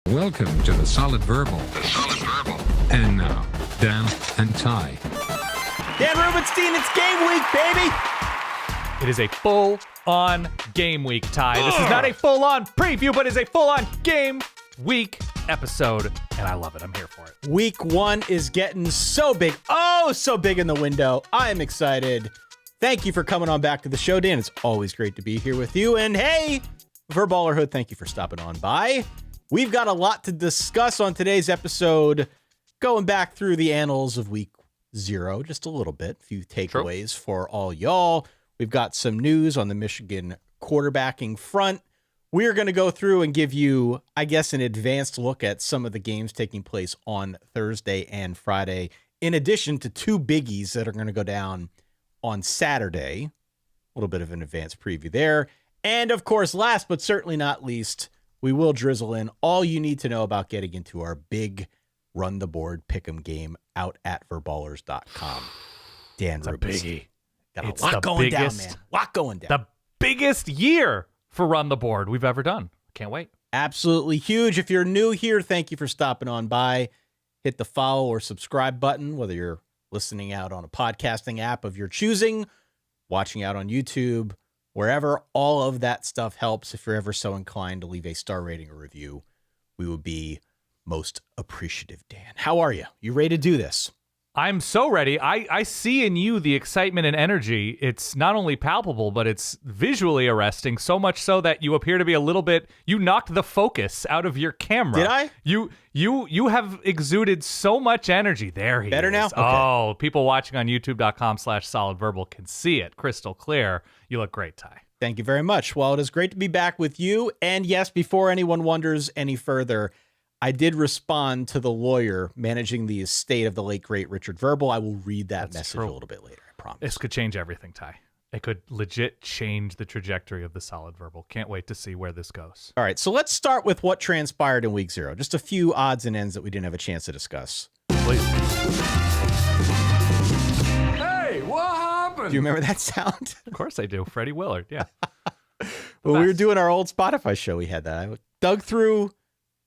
Welcome to the Solid Verbal. And now, Dan and Ty. Dan Rubenstein, it's game week, baby! It is a full-on game week, Ty. This is not a full-on preview, but it's a full-on game week episode, and I love it. I'm here for it. Week one is getting so big. Oh, so big in the window. I am excited. Thank you for coming on back to the show, Dan. It's always great to be here with you. And hey, Verballerhood, thank you for stopping on by. We've got a lot to discuss on today's episode, going back through the annals of week zero, just a little bit, a few takeaways for all y'all. We've got some news on the Michigan quarterbacking front. We're going to go through and give you, I guess, an advanced look at some of the games taking place on Thursday and Friday, in addition to two biggies that are going to go down on Saturday. A little bit of an advanced preview there. And, of course, last but certainly not least, we will drizzle in all you need to know about getting into our big Run the Board Pick'em game out at verballers.com. Dan Rubenstein. Got a lot going down, man. A lot going down. The biggest year for Run the Board we've ever done. Can't wait. Absolutely huge. If you're new here, thank you for stopping on by. Hit the follow or subscribe button, whether you're listening out on a podcasting app of your choosing, watching out on YouTube, wherever. All of that stuff helps. If you're ever so inclined to leave a star rating or review, we would be most appreciative. Dan, how are you? You ready to do this? I'm so ready. I see in you the excitement and energy. It's not only palpable, but it's visually arresting, so much so that you appear to be a little bit, you knocked the focus out of your camera. Did I? You have exuded so much energy. There he Better is. now? Okay. Oh, people watching on youtube.com/solidverbal can see it crystal clear. You look great, Ty. Thank you very much. Well, it is great to be back with you. And yes, before anyone wonders any further, I did respond to the lawyer managing the estate of the late, great Richard Verbal. I will read that message a little bit later, I promise. This could change everything, Ty. It could legit change the trajectory of the Solid Verbal. Can't wait to see where this goes. All right, so let's start with what transpired in week zero. Just a few odds and ends that we didn't have a chance to discuss. Please. Hey, what happened? Do you remember that sound? Of course I do. Freddie Willard, yeah. When we were doing our old Spotify show, we had that. I dug through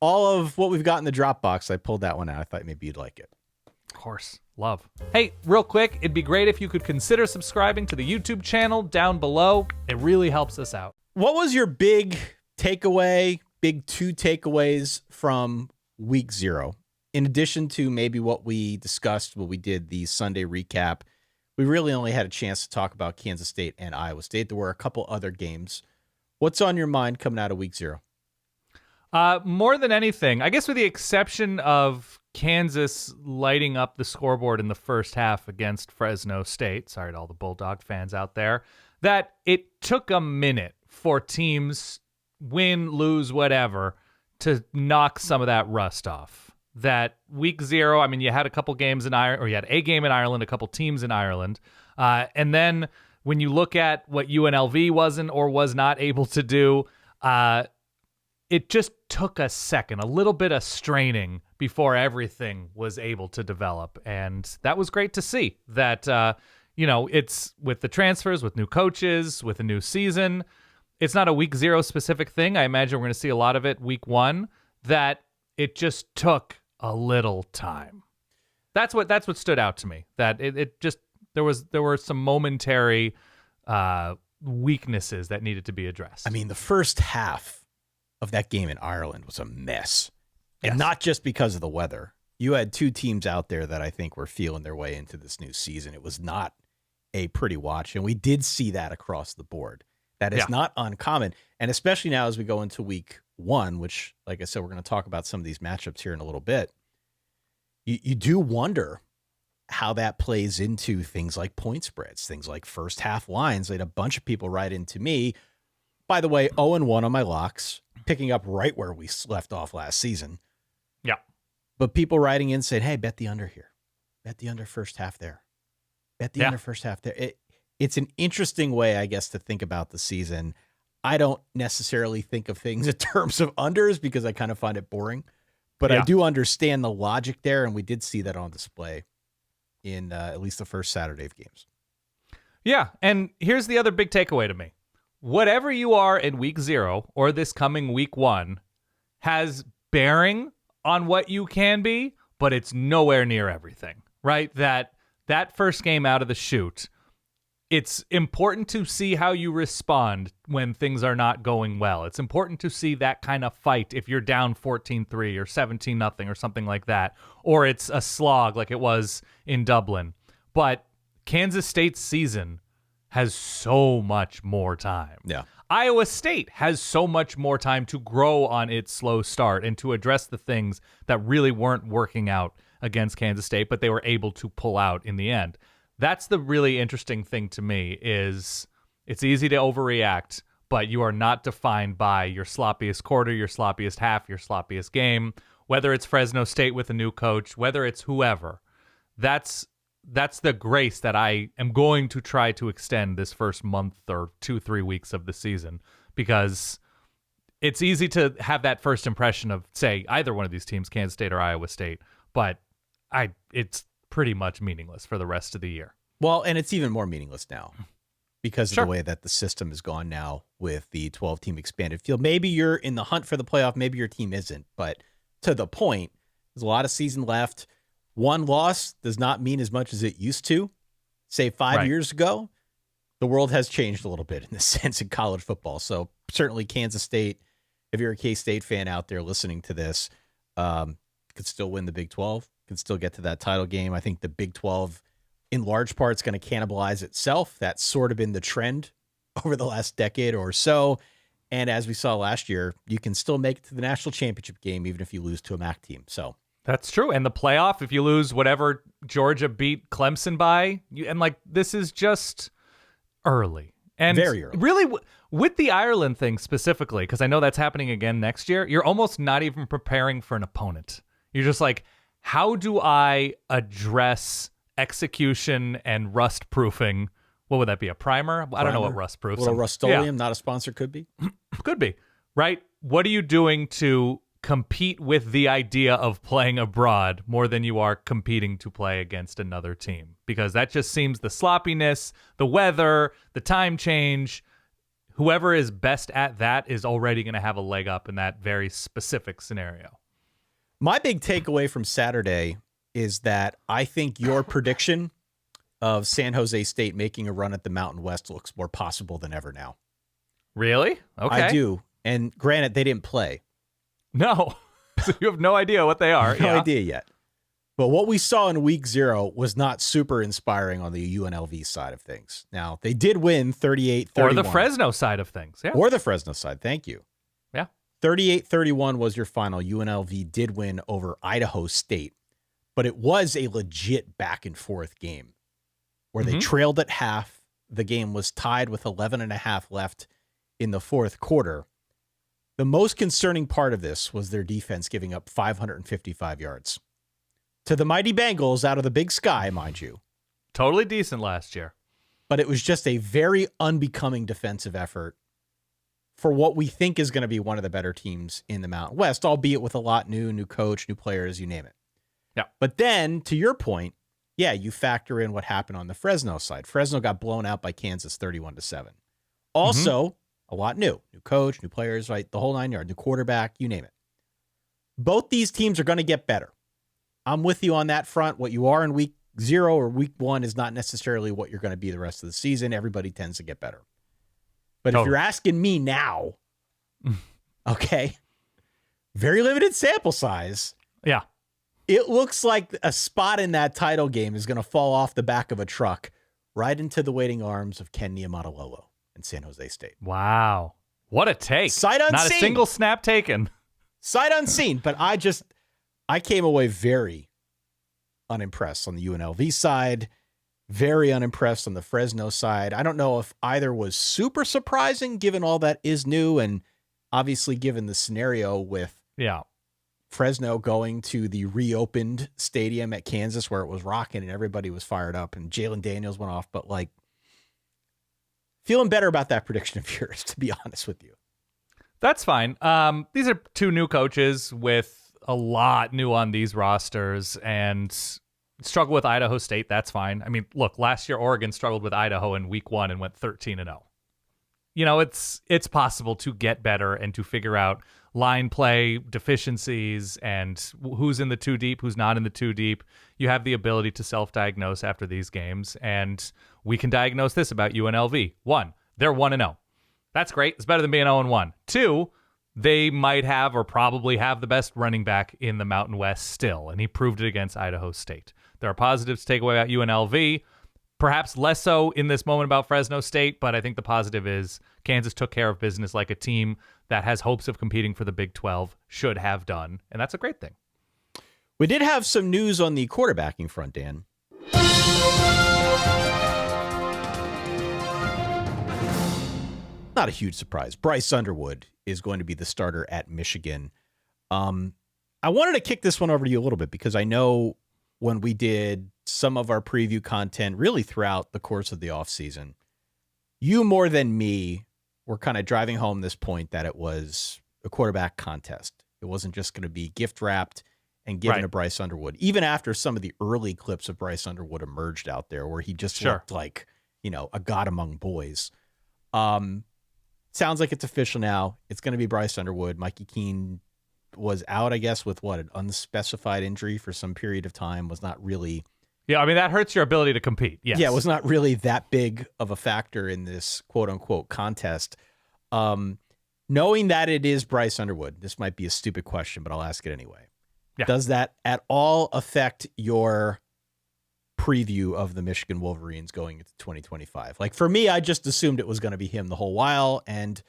all of what we've got in the Dropbox. I pulled that one out. I thought maybe you'd like it. Of course. Love. Hey, real quick, it'd be great if you could consider subscribing to the YouTube channel down below. It really helps us out. What was your big takeaway, big two takeaways from week zero? In addition to maybe what we discussed when we did the Sunday recap, we really only had a chance to talk about Kansas State and Iowa State. There were a couple other games. What's on your mind coming out of week zero? More than anything, I guess with the exception of Kansas lighting up the scoreboard in the first half against Fresno State, sorry to all the Bulldog fans out there, that it took a minute for teams, win, lose, whatever, to knock some of that rust off. That week zero, I mean, you had a couple games in Ireland, or you had a game in Ireland, a couple teams in Ireland, and then when you look at what UNLV wasn't or was not able to do, it just took a second, a little bit of straining before everything was able to develop. And that was great to see that, it's with the transfers, with new coaches, with a new season. It's not a week zero specific thing. I imagine we're going to see a lot of it week one, that it just took a little time. That's what stood out to me, that it just, there were some momentary weaknesses that needed to be addressed. I mean, the first half of that game in Ireland was a mess. And Yes. not just because of the weather. You had two teams out there that I think were feeling their way into this new season. It was not a pretty watch, and we did see that across the board. That is not uncommon, and especially now as we go into week one, which, like I said, we're going to talk about some of these matchups here in a little bit. You do wonder how that plays into things like point spreads, things like first half lines. I had a bunch of people write into me. By the way, 0-1 on my locks, picking up right where we left off last season. Yeah. But people writing in saying, hey, bet the under here. Bet the under first half there. Bet the under first half there. It's an interesting way, I guess, to think about the season. I don't necessarily think of things in terms of unders because I kind of find it boring. But I do understand the logic there, and we did see that on display in at least the first Saturday of games. Yeah, and here's the other big takeaway to me. Whatever you are in week zero or this coming week one has bearing on what you can be, but it's nowhere near everything, right? That first game out of the chute, it's important to see how you respond when things are not going well. It's important to see that kind of fight if you're down 14-3 or 17-0 or something like that, or it's a slog like it was in Dublin. But Kansas State's season has so much more time. Yeah. Iowa State has so much more time to grow on its slow start and to address the things that really weren't working out against Kansas State, but they were able to pull out in the end. That's the really interesting thing to me is it's easy to overreact, but you are not defined by your sloppiest quarter, your sloppiest half, your sloppiest game, whether it's Fresno State with a new coach, whether it's whoever. That's the grace that I am going to try to extend this first month or 2-3 weeks of the season, because it's easy to have that first impression of, say, either one of these teams, Kansas State or Iowa State, but it's pretty much meaningless for the rest of the year. Well, and it's even more meaningless now because of Sure. the way that the system has gone now with the 12-team expanded field. Maybe you're in the hunt for the playoff, maybe your team isn't, but to the point, there's a lot of season left. One loss does not mean as much as it used to. Say 5 years ago, the world has changed a little bit in this sense in college football. So certainly Kansas State, if you're a K-State fan out there listening to this, could still win the Big 12, could still get to that title game. I think the Big 12 in large part is going to cannibalize itself. That's sort of been the trend over the last decade or so. And as we saw last year, you can still make it to the national championship game even if you lose to a MAC team. So that's true. And the playoff, if you lose whatever Georgia beat Clemson by, this is just early. And very early. Really, with the Ireland thing specifically, because I know that's happening again next year, you're almost not even preparing for an opponent. You're just like, how do I address execution and rust proofing? What would that be? A primer? I don't know what rust proofs. A little Rust-Oleum, not a sponsor, could be. Could be, right? What are you doing to compete with the idea of playing abroad more than you are competing to play against another team? Because that just seems the sloppiness, the weather, the time change. Whoever is best at that is already going to have a leg up in that very specific scenario. My big takeaway from Saturday is that I think your prediction of San Jose State making a run at the Mountain West looks more possible than ever now. Really? Okay. I do. And granted, they didn't play. No. So you have no idea what they are. No idea yet. But what we saw in week 0 was not super inspiring on the UNLV side of things. Now, they did win 38-31. Or the Fresno side of things. Yeah. Or the Fresno side. Thank you. Yeah. 38-31 was your final. UNLV did win over Idaho State, but it was a legit back and forth game where they trailed at half. The game was tied with 11.5 left in the fourth quarter. The most concerning part of this was their defense giving up 555 yards to the mighty Bengals out of the Big Sky, mind you. Totally decent last year. But it was just a very unbecoming defensive effort for what we think is going to be one of the better teams in the Mountain West, albeit with a lot new coach, new players, you name it. Yeah. But then, to your point, yeah, you factor in what happened on the Fresno side. Fresno got blown out by Kansas 31-7. Also, a lot new coach, new players, right? The whole 9 yards, new quarterback, you name it. Both these teams are going to get better. I'm with you on that front. What you are in week 0 or week 1 is not necessarily what you're going to be the rest of the season. Everybody tends to get better. But if you're asking me now, okay, very limited sample size. Yeah. It looks like a spot in that title game is going to fall off the back of a truck right into the waiting arms of Ken Niumatalolo and San Jose State. Wow. What a take. Sight unseen. Not a single snap taken. Sight unseen. But I came away very unimpressed on the UNLV side, very unimpressed on the Fresno side. I don't know if either was super surprising given all that is new and obviously given the scenario with Fresno going to the reopened stadium at Kansas where it was rocking and everybody was fired up and Jalen Daniels went off. But feeling better about that prediction of yours, to be honest with you. That's fine. These are two new coaches with a lot new on these rosters and struggle with Idaho State. That's fine. I mean, look, last year Oregon struggled with Idaho in week 1 and went 13-0. You know, it's possible to get better and to figure out line play deficiencies and who's in the two deep, who's not in the two deep. You have the ability to self-diagnose after these games, and we can diagnose this about UNLV. 1, they're 1-0. That's great. It's better than being 0-1. 2, they might have or probably have the best running back in the Mountain West still, and he proved it against Idaho State. There are positives to take away about UNLV, perhaps less so in this moment about Fresno State, but I think the positive is Kansas took care of business like a team that has hopes of competing for the Big 12 should have done, and that's a great thing. We did have some news on the quarterbacking front, Dan. Not a huge surprise. Bryce Underwood is going to be the starter at Michigan. I wanted to kick this one over to you a little bit because I know when we did some of our preview content really throughout the course of the offseason, you more than me were kind of driving home this point that it was a quarterback contest. It wasn't just going to be gift wrapped and given to Bryce Underwood, even after some of the early clips of Bryce Underwood emerged out there where he just looked like, a god among boys. Sounds like it's official now. It's going to be Bryce Underwood. Mikey Keene was out, I guess, with an unspecified injury for some period of time. Was not really. Yeah, I mean, that hurts your ability to compete. Yes. Yeah, it was not really that big of a factor in this quote unquote contest. Knowing that it is Bryce Underwood, this might be a stupid question, but I'll ask it anyway. Yeah. Does that at all affect your preview of the Michigan Wolverines going into 2025? Like for me, I just assumed it was going to be him the whole while, and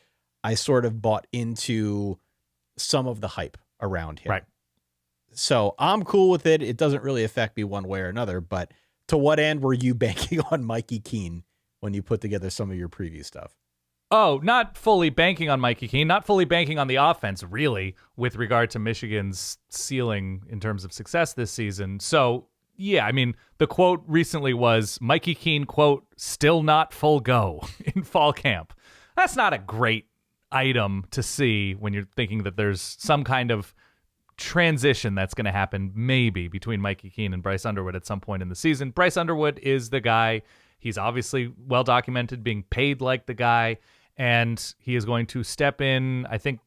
I sort of bought into some of the hype around him. Right. So I'm cool with it. It doesn't really affect me one way or another, but to what end were you banking on Mikey Keene when you put together some of your preview stuff? Oh, not fully banking on Mikey Keene, not fully banking on the offense, really, with regard to Michigan's ceiling in terms of success this season. So, yeah, I mean, the quote recently was Mikey Keene, quote, still not full go in fall camp. That's not a great item to see when you're thinking that there's some kind of transition that's going to happen maybe between Mikey Keene and Bryce Underwood at some point in the season. Bryce Underwood is the guy. He's obviously well documented, being paid like the guy, and he is going to step in, I think,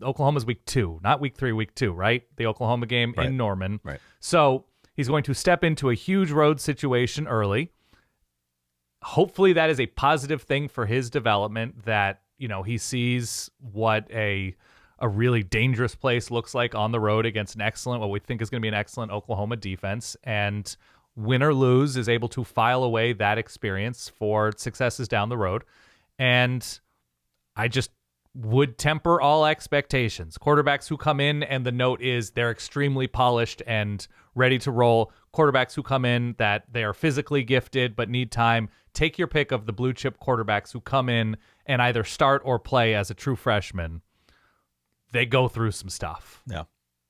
Oklahoma's week 2, not week 3, week 2, right? The Oklahoma game in Norman. Right. So he's going to step into a huge road situation early. Hopefully that is a positive thing for his development, that, he sees what a really dangerous place looks like on the road against what we think is going to be an excellent Oklahoma defense, and win or lose is able to file away that experience for successes down the road. And I just would temper all expectations. Quarterbacks who come in and the note is they're extremely polished and ready to roll. Quarterbacks who come in that they are physically gifted but need time. Take your pick of the blue chip quarterbacks who come in and either start or play as a true freshman. They go through some stuff. Yeah.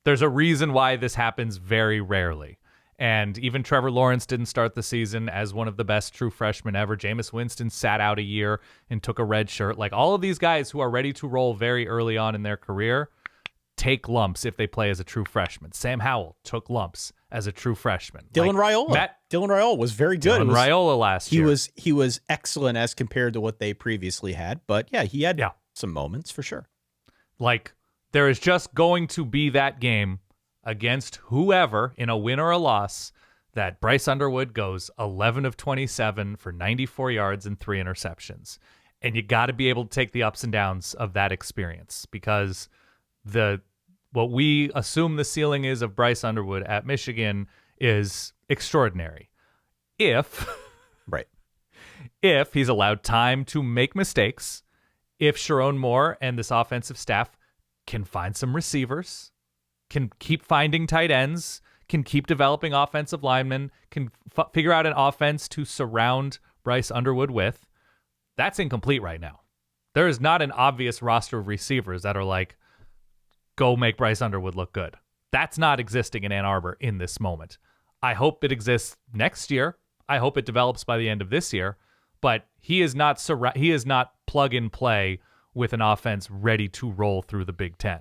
There's a reason why this happens very rarely. And even Trevor Lawrence didn't start the season as one of the best true freshmen ever. Jameis Winston sat out a year and took a red shirt. Like, all of these guys who are ready to roll very early on in their career take lumps if they play as a true freshman. Sam Howell took lumps as a true freshman. Dylan Raiola. Dylan Raiola was very good. Dylan Raiola last year. He was excellent as compared to what they previously had. But yeah, he had some moments for sure. Like, there is just going to be that game against whoever in a win or a loss that Bryce Underwood goes 11 of 27 for 94 yards and 3 interceptions. And you got to be able to take the ups and downs of that experience, because what we assume the ceiling is of Bryce Underwood at Michigan is extraordinary. If he's allowed time to make mistakes, if Sharon Moore and this offensive staff can find some receivers, can keep finding tight ends, can keep developing offensive linemen, can figure out an offense to surround Bryce Underwood with, that's incomplete right now. There is not an obvious roster of receivers that are like, go make Bryce Underwood look good. That's not existing in Ann Arbor in this moment. I hope it exists next year. I hope it develops by the end of this year, but he is not plug and play with an offense ready to roll through the Big Ten.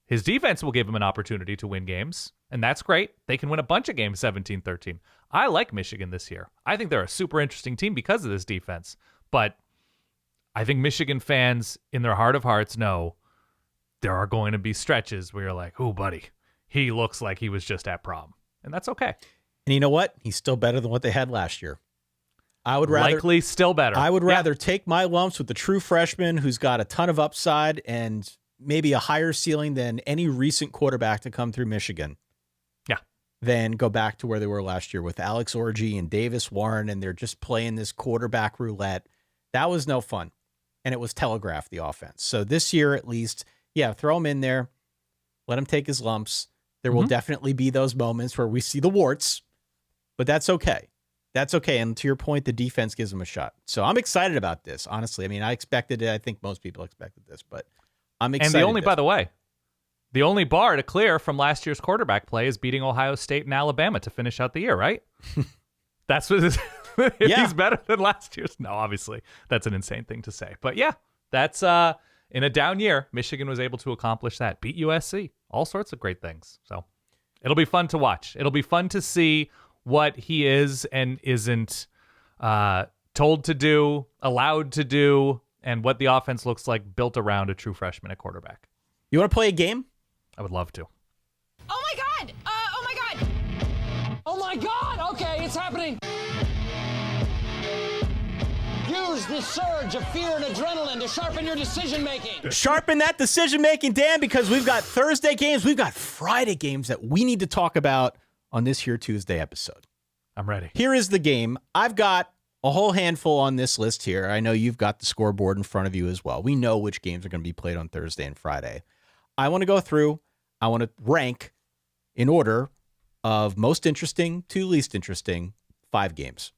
His defense will give him an opportunity to win games, and that's great. They can win a bunch of games 17-13. I like Michigan this year. I think they're a super interesting team because of this defense, but I think Michigan fans in their heart of hearts know there are going to be stretches where you're like, oh, buddy, he looks like he was just at prom. And that's okay. And you know what? He's still better than what they had last year. I would rather likely still better. I would rather take my lumps with the true freshman who's got a ton of upside and maybe a higher ceiling than any recent quarterback to come through Michigan. Yeah. Than go back to where they were last year with Alex Orji and Davis Warren, and they're just playing this quarterback roulette. That was no fun. And it was telegraphed, the offense. So this year, at least, throw him in there. Let him take his lumps. There will definitely be those moments where we see the warts, but that's okay. That's okay. And to your point, the defense gives him a shot. So I'm excited about this, honestly. I mean, I expected it. I think most people expected this, but I'm excited. And by the way, the only bar to clear from last year's quarterback play is beating Ohio State and Alabama to finish out the year, right? That's what it is. He's better than last year's. No, obviously, that's an insane thing to say. But yeah, that's in a down year, Michigan was able to accomplish that. Beat USC. All sorts of great things. So it'll be fun to watch. It'll be fun to see what he is and isn't told to do, allowed to do, and what the offense looks like built around a true freshman at quarterback. You want to play a game? I would love to. Oh my God! Oh my God! Oh my God! Okay, it's happening. Use the surge of fear and adrenaline to sharpen your decision making. Sharpen that decision making, Dan, because we've got Thursday games, we've got Friday games that we need to talk about on this here Tuesday episode. I'm ready. Here is the game. I've got a whole handful on this list here. I know you've got the scoreboard in front of you as well. We know which games are going to be played on Thursday and Friday. I want to go through. I want to rank in order of most interesting to least interesting 5 games.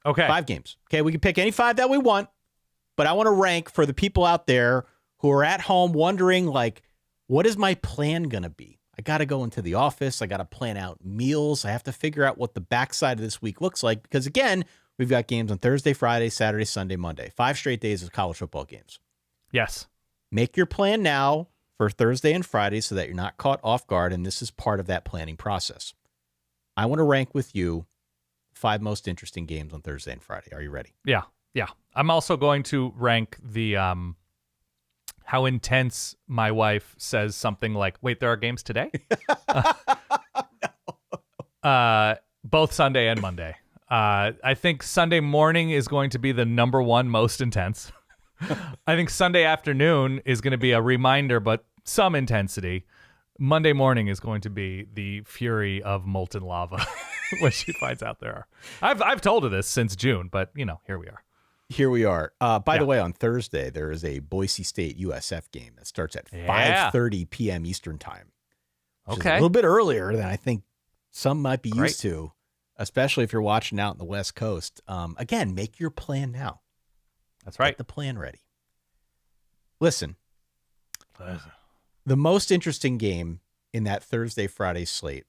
Okay. 5 games. Okay, we can pick any 5 that we want, but I want to rank for the people out there who are at home wondering, like, what is my plan going to be? I got to go into the office. I got to plan out meals. I have to figure out what the backside of this week looks like because, again, we've got games on Thursday, Friday, Saturday, Sunday, Monday. 5 straight days of college football games. Yes. Make your plan now for Thursday and Friday so that you're not caught off guard, and this is part of that planning process. I want to rank with you 5 most interesting games on Thursday and Friday. Are you ready? Yeah. I'm also going to rank the how intense my wife says something like, wait, there are games today? Both Sunday and Monday. I think Sunday morning is going to be the number 1 most intense. I think Sunday afternoon is going to be a reminder, but some intensity. Monday morning is going to be the fury of molten lava when she finds out there are. I've told her this since June, but, here we are. Here we are. By the way, on Thursday, there is a Boise State USF game that starts at 5:30 p.m. Eastern time. Which is a little bit earlier than I think some might be used to, especially if you're watching out in the West Coast. Again, make your plan now. That's right. Get the plan ready. Listen, the most interesting game in that Thursday-Friday slate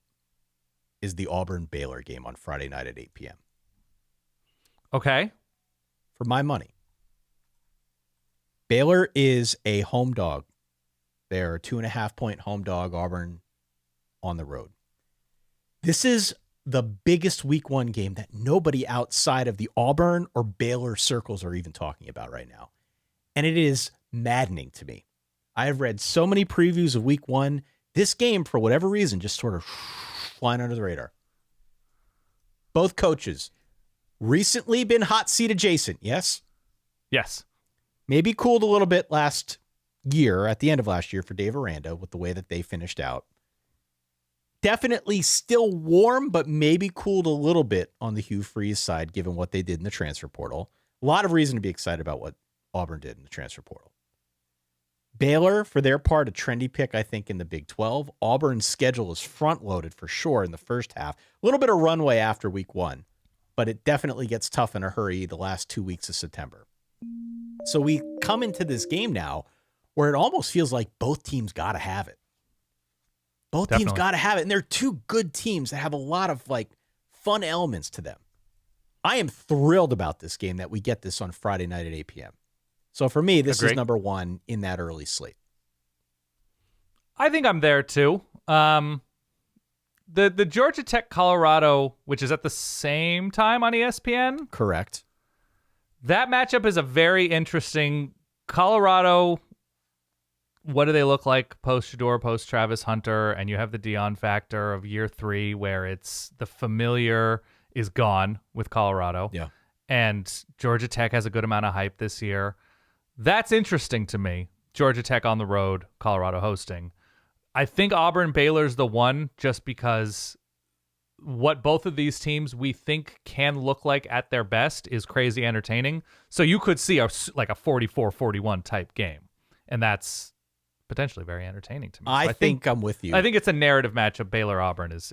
is the Auburn-Baylor game on Friday night at 8 p.m. Okay. For my money, Baylor is a home dog. They're a 2.5-point home dog, Auburn on the road. This is the biggest week 1 game that nobody outside of the Auburn or Baylor circles are even talking about right now. And it is maddening to me. I have read so many previews of week 1. This game, for whatever reason, just sort of flying under the radar. Both coaches recently been hot seat adjacent, yes? Yes. Maybe cooled a little bit last year, at the end of last year for Dave Aranda with the way that they finished out. Definitely still warm, but maybe cooled a little bit on the Hugh Freeze side, given what they did in the transfer portal. A lot of reason to be excited about what Auburn did in the transfer portal. Baylor, for their part, a trendy pick, I think, in the Big 12. Auburn's schedule is front-loaded for sure in the first half. A little bit of runway after week 1, but it definitely gets tough in a hurry the last 2 weeks of September. So we come into this game now where it almost feels like both teams got to have it. Both teams got to have it. And they're 2 good teams that have a lot of fun elements to them. I am thrilled about this game that we get this on Friday night at 8 p.m. So for me, this is number 1 in that early slate. I think I'm there too. The Georgia Tech Colorado, which is at the same time on ESPN. Correct. That matchup is a very interesting. Colorado what do they look like post Shador, post Travis Hunter, and you have the Dion factor of year 3 where it's the familiar is gone with Colorado. Yeah. And Georgia Tech has a good amount of hype this year. That's interesting to me. Georgia Tech on the road, Colorado hosting. I think Auburn-Baylor's the one just because what both of these teams we think can look like at their best is crazy entertaining. So you could see a 44-41 type game. And that's potentially very entertaining to me. So I think I'm with you. I think it's a narrative matchup. Baylor-Auburn is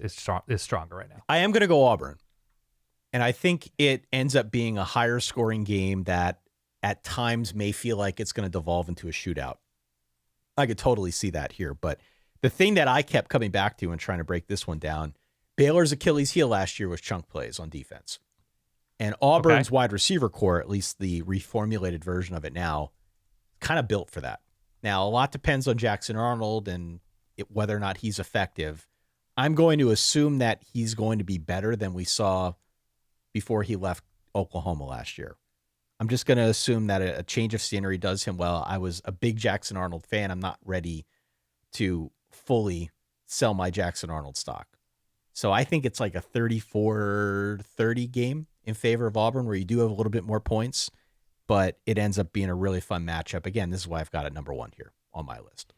stronger right now. I am going to go Auburn. And I think it ends up being a higher scoring game that at times may feel like it's going to devolve into a shootout. I could totally see that here. But the thing that I kept coming back to and trying to break this one down, Baylor's Achilles heel last year was chunk plays on defense. And Auburn's wide receiver core, at least the reformulated version of it now, kind of built for that. Now, a lot depends on Jackson Arnold and whether or not he's effective. I'm going to assume that he's going to be better than we saw before he left Oklahoma last year. I'm just going to assume that a change of scenery does him well. I was a big Jackson Arnold fan. I'm not ready to fully sell my Jackson Arnold stock. So I think it's like a 34-30 game in favor of Auburn where you do have a little bit more points, but it ends up being a really fun matchup. Again, this is why I've got it number 1 here on my list.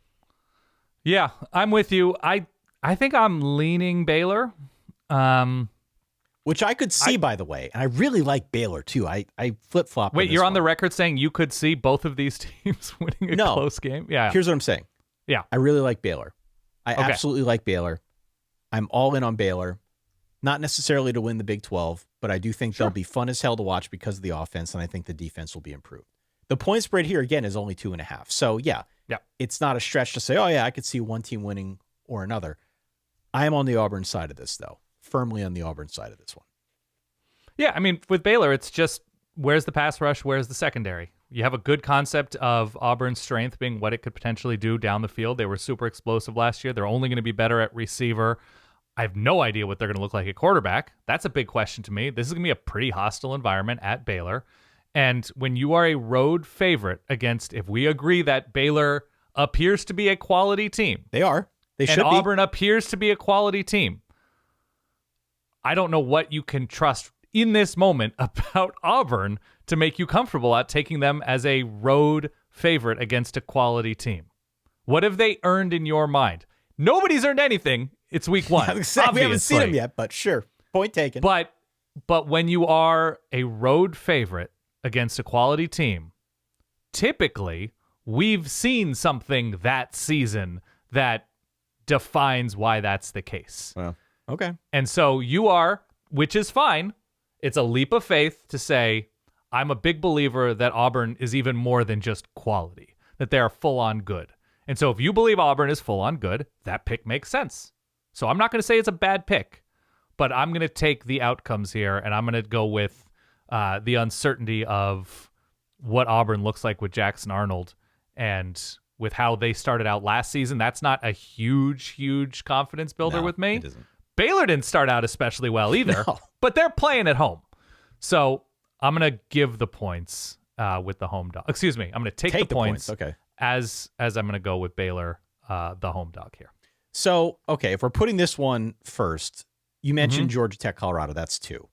Yeah, I'm with you. I think I'm leaning Baylor. Which I could see, by the way. And I really like Baylor, too. I flip-flop. Wait, you're on the record saying you could see both of these teams winning a close game? Yeah. Here's what I'm saying. Yeah. I really like Baylor. I absolutely like Baylor. I'm all in on Baylor. Not necessarily to win the Big 12, but I do think they'll be fun as hell to watch because of the offense, and I think the defense will be improved. The point spread here, again, is only 2.5. So, yeah, it's not a stretch to say, oh, yeah, I could see one team winning or another. I am on the Auburn side of this, though. Firmly on the Auburn side of this one. Yeah, I mean, with Baylor, it's just where's the pass rush, where's the secondary? You have a good concept of Auburn's strength being what it could potentially do down the field. They were super explosive last year. They're only going to be better at receiver. I have no idea what they're going to look like at quarterback. That's a big question to me. This is going to be a pretty hostile environment at Baylor. And when you are a road favorite against, if we agree that Baylor appears to be a quality team. They are. They should be. And Auburn appears to be a quality team. I don't know what you can trust in this moment about Auburn to make you comfortable at taking them as a road favorite against a quality team. What have they earned in your mind? Nobody's earned anything. It's week 1. We haven't seen them yet, but sure. Point taken. But when you are a road favorite against a quality team, typically we've seen something that season that defines why that's the case. Well, okay. And so you are, which is fine. It's a leap of faith to say, I'm a big believer that Auburn is even more than just quality, that they are full-on good. And so if you believe Auburn is full-on good, that pick makes sense. So I'm not going to say it's a bad pick, but I'm going to take the outcomes here, and I'm going to go with the uncertainty of what Auburn looks like with Jackson Arnold and with how they started out last season. That's not a huge confidence builder with me. It isn't. Baylor didn't start out especially well either, but they're playing at home. So I'm going to give the points with the home dog. Excuse me. I'm going to take the points. Okay. As I'm going to go with Baylor, the home dog here. So, okay, if we're putting this one first, you mentioned Georgia Tech, Colorado. That's 2.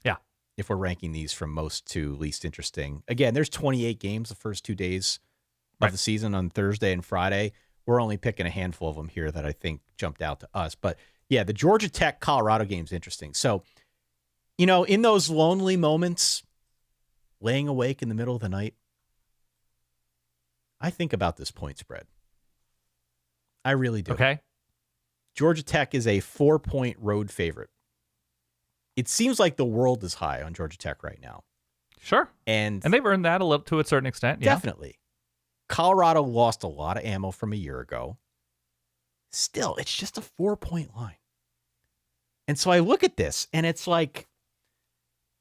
Yeah. If we're ranking these from most to least interesting. Again, there's 28 games the first 2 days of the season on Thursday and Friday. We're only picking a handful of them here that I think jumped out to us. But, yeah, the Georgia Tech, Colorado game is interesting. So, in those lonely moments, laying awake in the middle of the night, I think about this point spread. I really do. Okay. Georgia Tech is a 4-point road favorite. It seems like the world is high on Georgia Tech right now. Sure. And they've earned that a little to a certain extent. Yeah. Definitely. Colorado lost a lot of ammo from a year ago. Still, it's just a 4-point line. And so I look at this and it's like,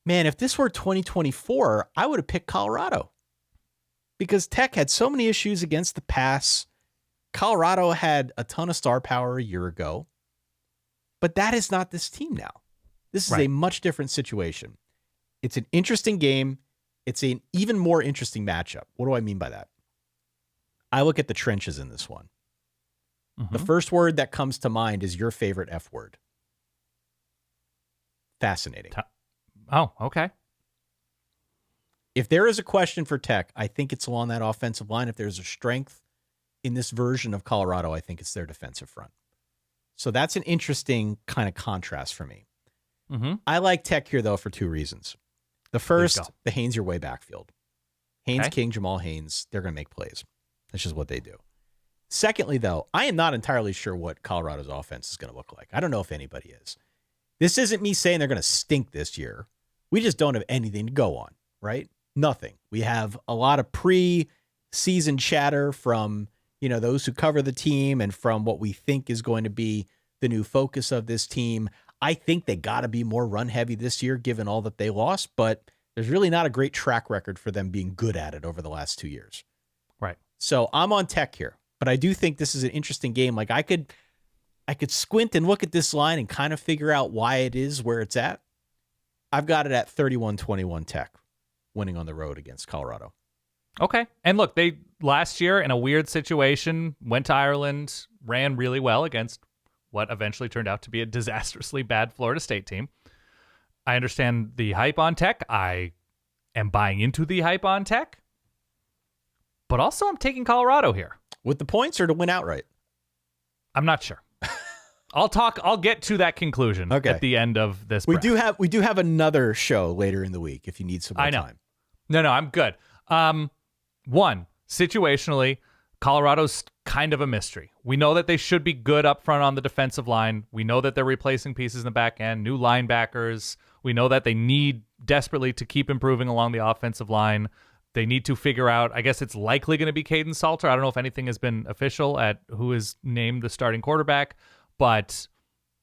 man, if this were 2024, I would have picked Colorado because Tech had so many issues against the pass. Colorado had a ton of star power a year ago, but that is not this team now. This is a much different situation. It's an interesting game. It's an even more interesting matchup. What do I mean by that? I look at the trenches in this one. Mm-hmm. The first word that comes to mind is your favorite F word. Fascinating. Oh, okay. If there is a question for Tech, I think it's along that offensive line. If there's a strength in this version of Colorado, I think it's their defensive front. So that's an interesting kind of contrast for me. Mm-hmm. I like Tech here, though, for two reasons. The first, the Haynes your way backfield. Haynes, King, Jamal Haynes, they're going to make plays. That's just what they do. Secondly, though, I am not entirely sure what Colorado's offense is going to look like. I don't know if anybody is. This isn't me saying they're going to stink this year. We just don't have anything to go on, right? Nothing. We have a lot of pre-season chatter from, those who cover the team and from what we think is going to be the new focus of this team. I think they got to be more run heavy this year, given all that they lost, but there's really not a great track record for them being good at it over the last 2 years. Right. So I'm on Tech here, but I do think this is an interesting game. Like I could squint and look at this line and kind of figure out why it is where it's at. I've got it at 31-21 Tech winning on the road against Colorado. Okay. And look, they last year in a weird situation went to Ireland, ran really well against what eventually turned out to be a disastrously bad Florida State team. I understand the hype on Tech. I am buying into the hype on Tech. But also I'm taking Colorado here. With the points or to win outright? I'm not sure. I'll get to that conclusion at the end of this. We do have another show later in the week if you need some more time. No, I'm good. One, situationally, Colorado's kind of a mystery. We know that they should be good up front on the defensive line. We know that they're replacing pieces in the back end, new linebackers. We know that they need desperately to keep improving along the offensive line. They need to figure out, I guess it's likely going to be Caden Salter. I don't know if anything has been official at who is named the starting quarterback, but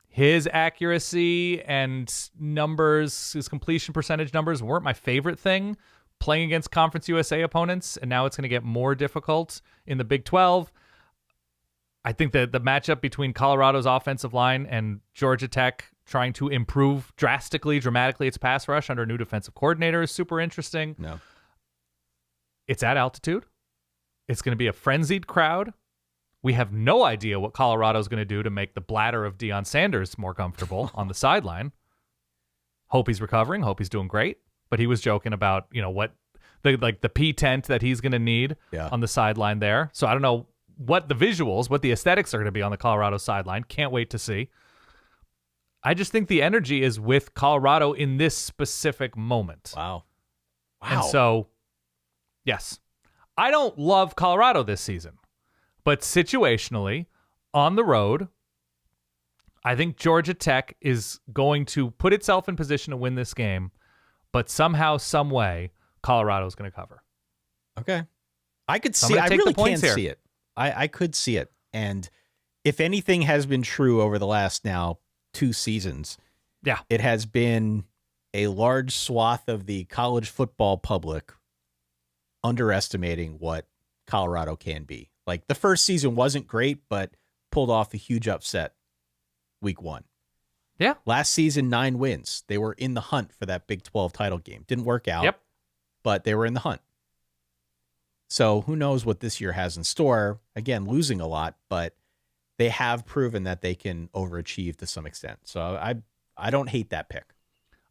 his accuracy and numbers, his completion percentage numbers weren't my favorite thing playing against Conference USA opponents, and now it's going to get more difficult in the Big 12. I think that the matchup between Colorado's offensive line and Georgia Tech trying to improve dramatically its pass rush under a new defensive coordinator is super interesting. No. It's at altitude. It's going to be a frenzied crowd. We have no idea what Colorado's going to do to make the bladder of Deion Sanders more comfortable on the sideline. Hope he's recovering. Hope he's doing great. But he was joking about, what the P tent that he's going to need on the sideline there. So I don't know what the aesthetics are going to be on the Colorado sideline. Can't wait to see. I just think the energy is with Colorado in this specific moment. Wow. And so, yes, I don't love Colorado this season, but situationally on the road, I think Georgia Tech is going to put itself in position to win this game, but somehow, some way, Colorado's going to cover. Okay. I could see I really can see it. I could see it. And if anything has been true over the last now 2 seasons, it has been a large swath of the college football public underestimating what Colorado can be. Like the first season wasn't great, but pulled off a huge upset week 1. Yeah. Last season, 9 wins. They were in the hunt for that Big 12 title game. Didn't work out, but they were in the hunt. So who knows what this year has in store. Again, losing a lot, but they have proven that they can overachieve to some extent. So I don't hate that pick.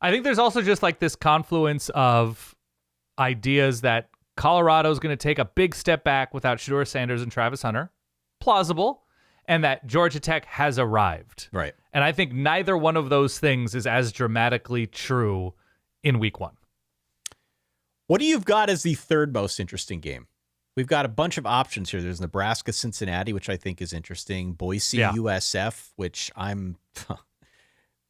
I think there's also just like this confluence of ideas that Colorado's going to take a big step back without Shedeur Sanders and Travis Hunter. Plausible. And that Georgia Tech has arrived. Right. And I think neither one of those things is as dramatically true in week 1. What do you've got as the third most interesting game? We've got a bunch of options here. There's Nebraska-Cincinnati, which I think is interesting. Boise-USF, which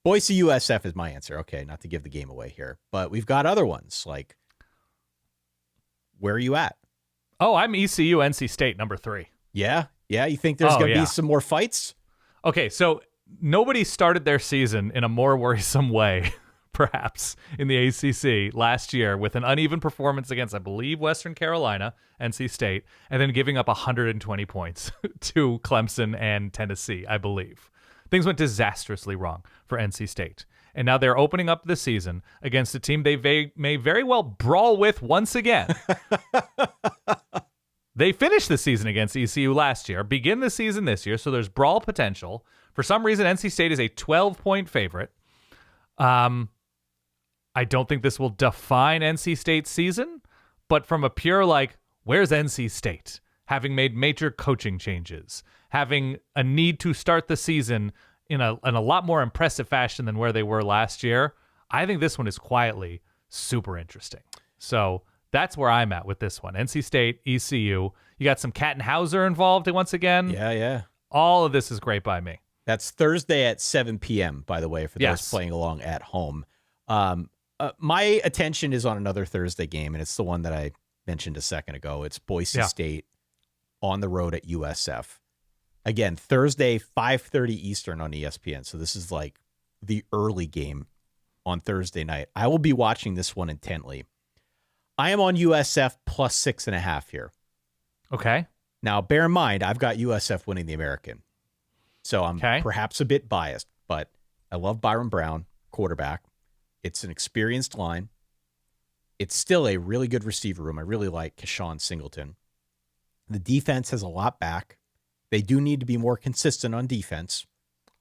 Boise-USF is my answer. Okay, not to give the game away here. But we've got other ones, like, where are you at? Oh, I'm ECU, NC State, number 3. Yeah? Yeah, you think there's going to be some more fights? Okay, so nobody started their season in a more worrisome way, perhaps, in the ACC last year with an uneven performance against, I believe, Western Carolina, NC State, and then giving up 120 points to Clemson and Tennessee, I believe. Things went disastrously wrong for NC State. And now they're opening up the season against a team they may very well brawl with once again. They finished the season against ECU last year, begin the season this year, so there's brawl potential. For some reason, NC State is a 12-point favorite. I don't think this will define NC State's season, but from a pure, where's NC State? Having made major coaching changes, having a need to start the season in a lot more impressive fashion than where they were last year, I think this one is quietly super interesting. So that's where I'm at with this one. NC State, ECU. You got some Kattenhauser involved once again. Yeah. All of this is great by me. That's Thursday at 7 p.m., by the way, for those playing along at home. My attention is on another Thursday game, and it's the one that I mentioned a second ago. It's Boise State on the road at USF. Again, Thursday, 5:30 Eastern on ESPN. So this is like the early game on Thursday night. I will be watching this one intently. I am on USF plus 6.5 here. Okay. Now, bear in mind, I've got USF winning the American. So I'm perhaps a bit biased, but I love Byron Brown, quarterback. It's an experienced line. It's still a really good receiver room. I really like Keshawn Singleton. The defense has a lot back. They do need to be more consistent on defense.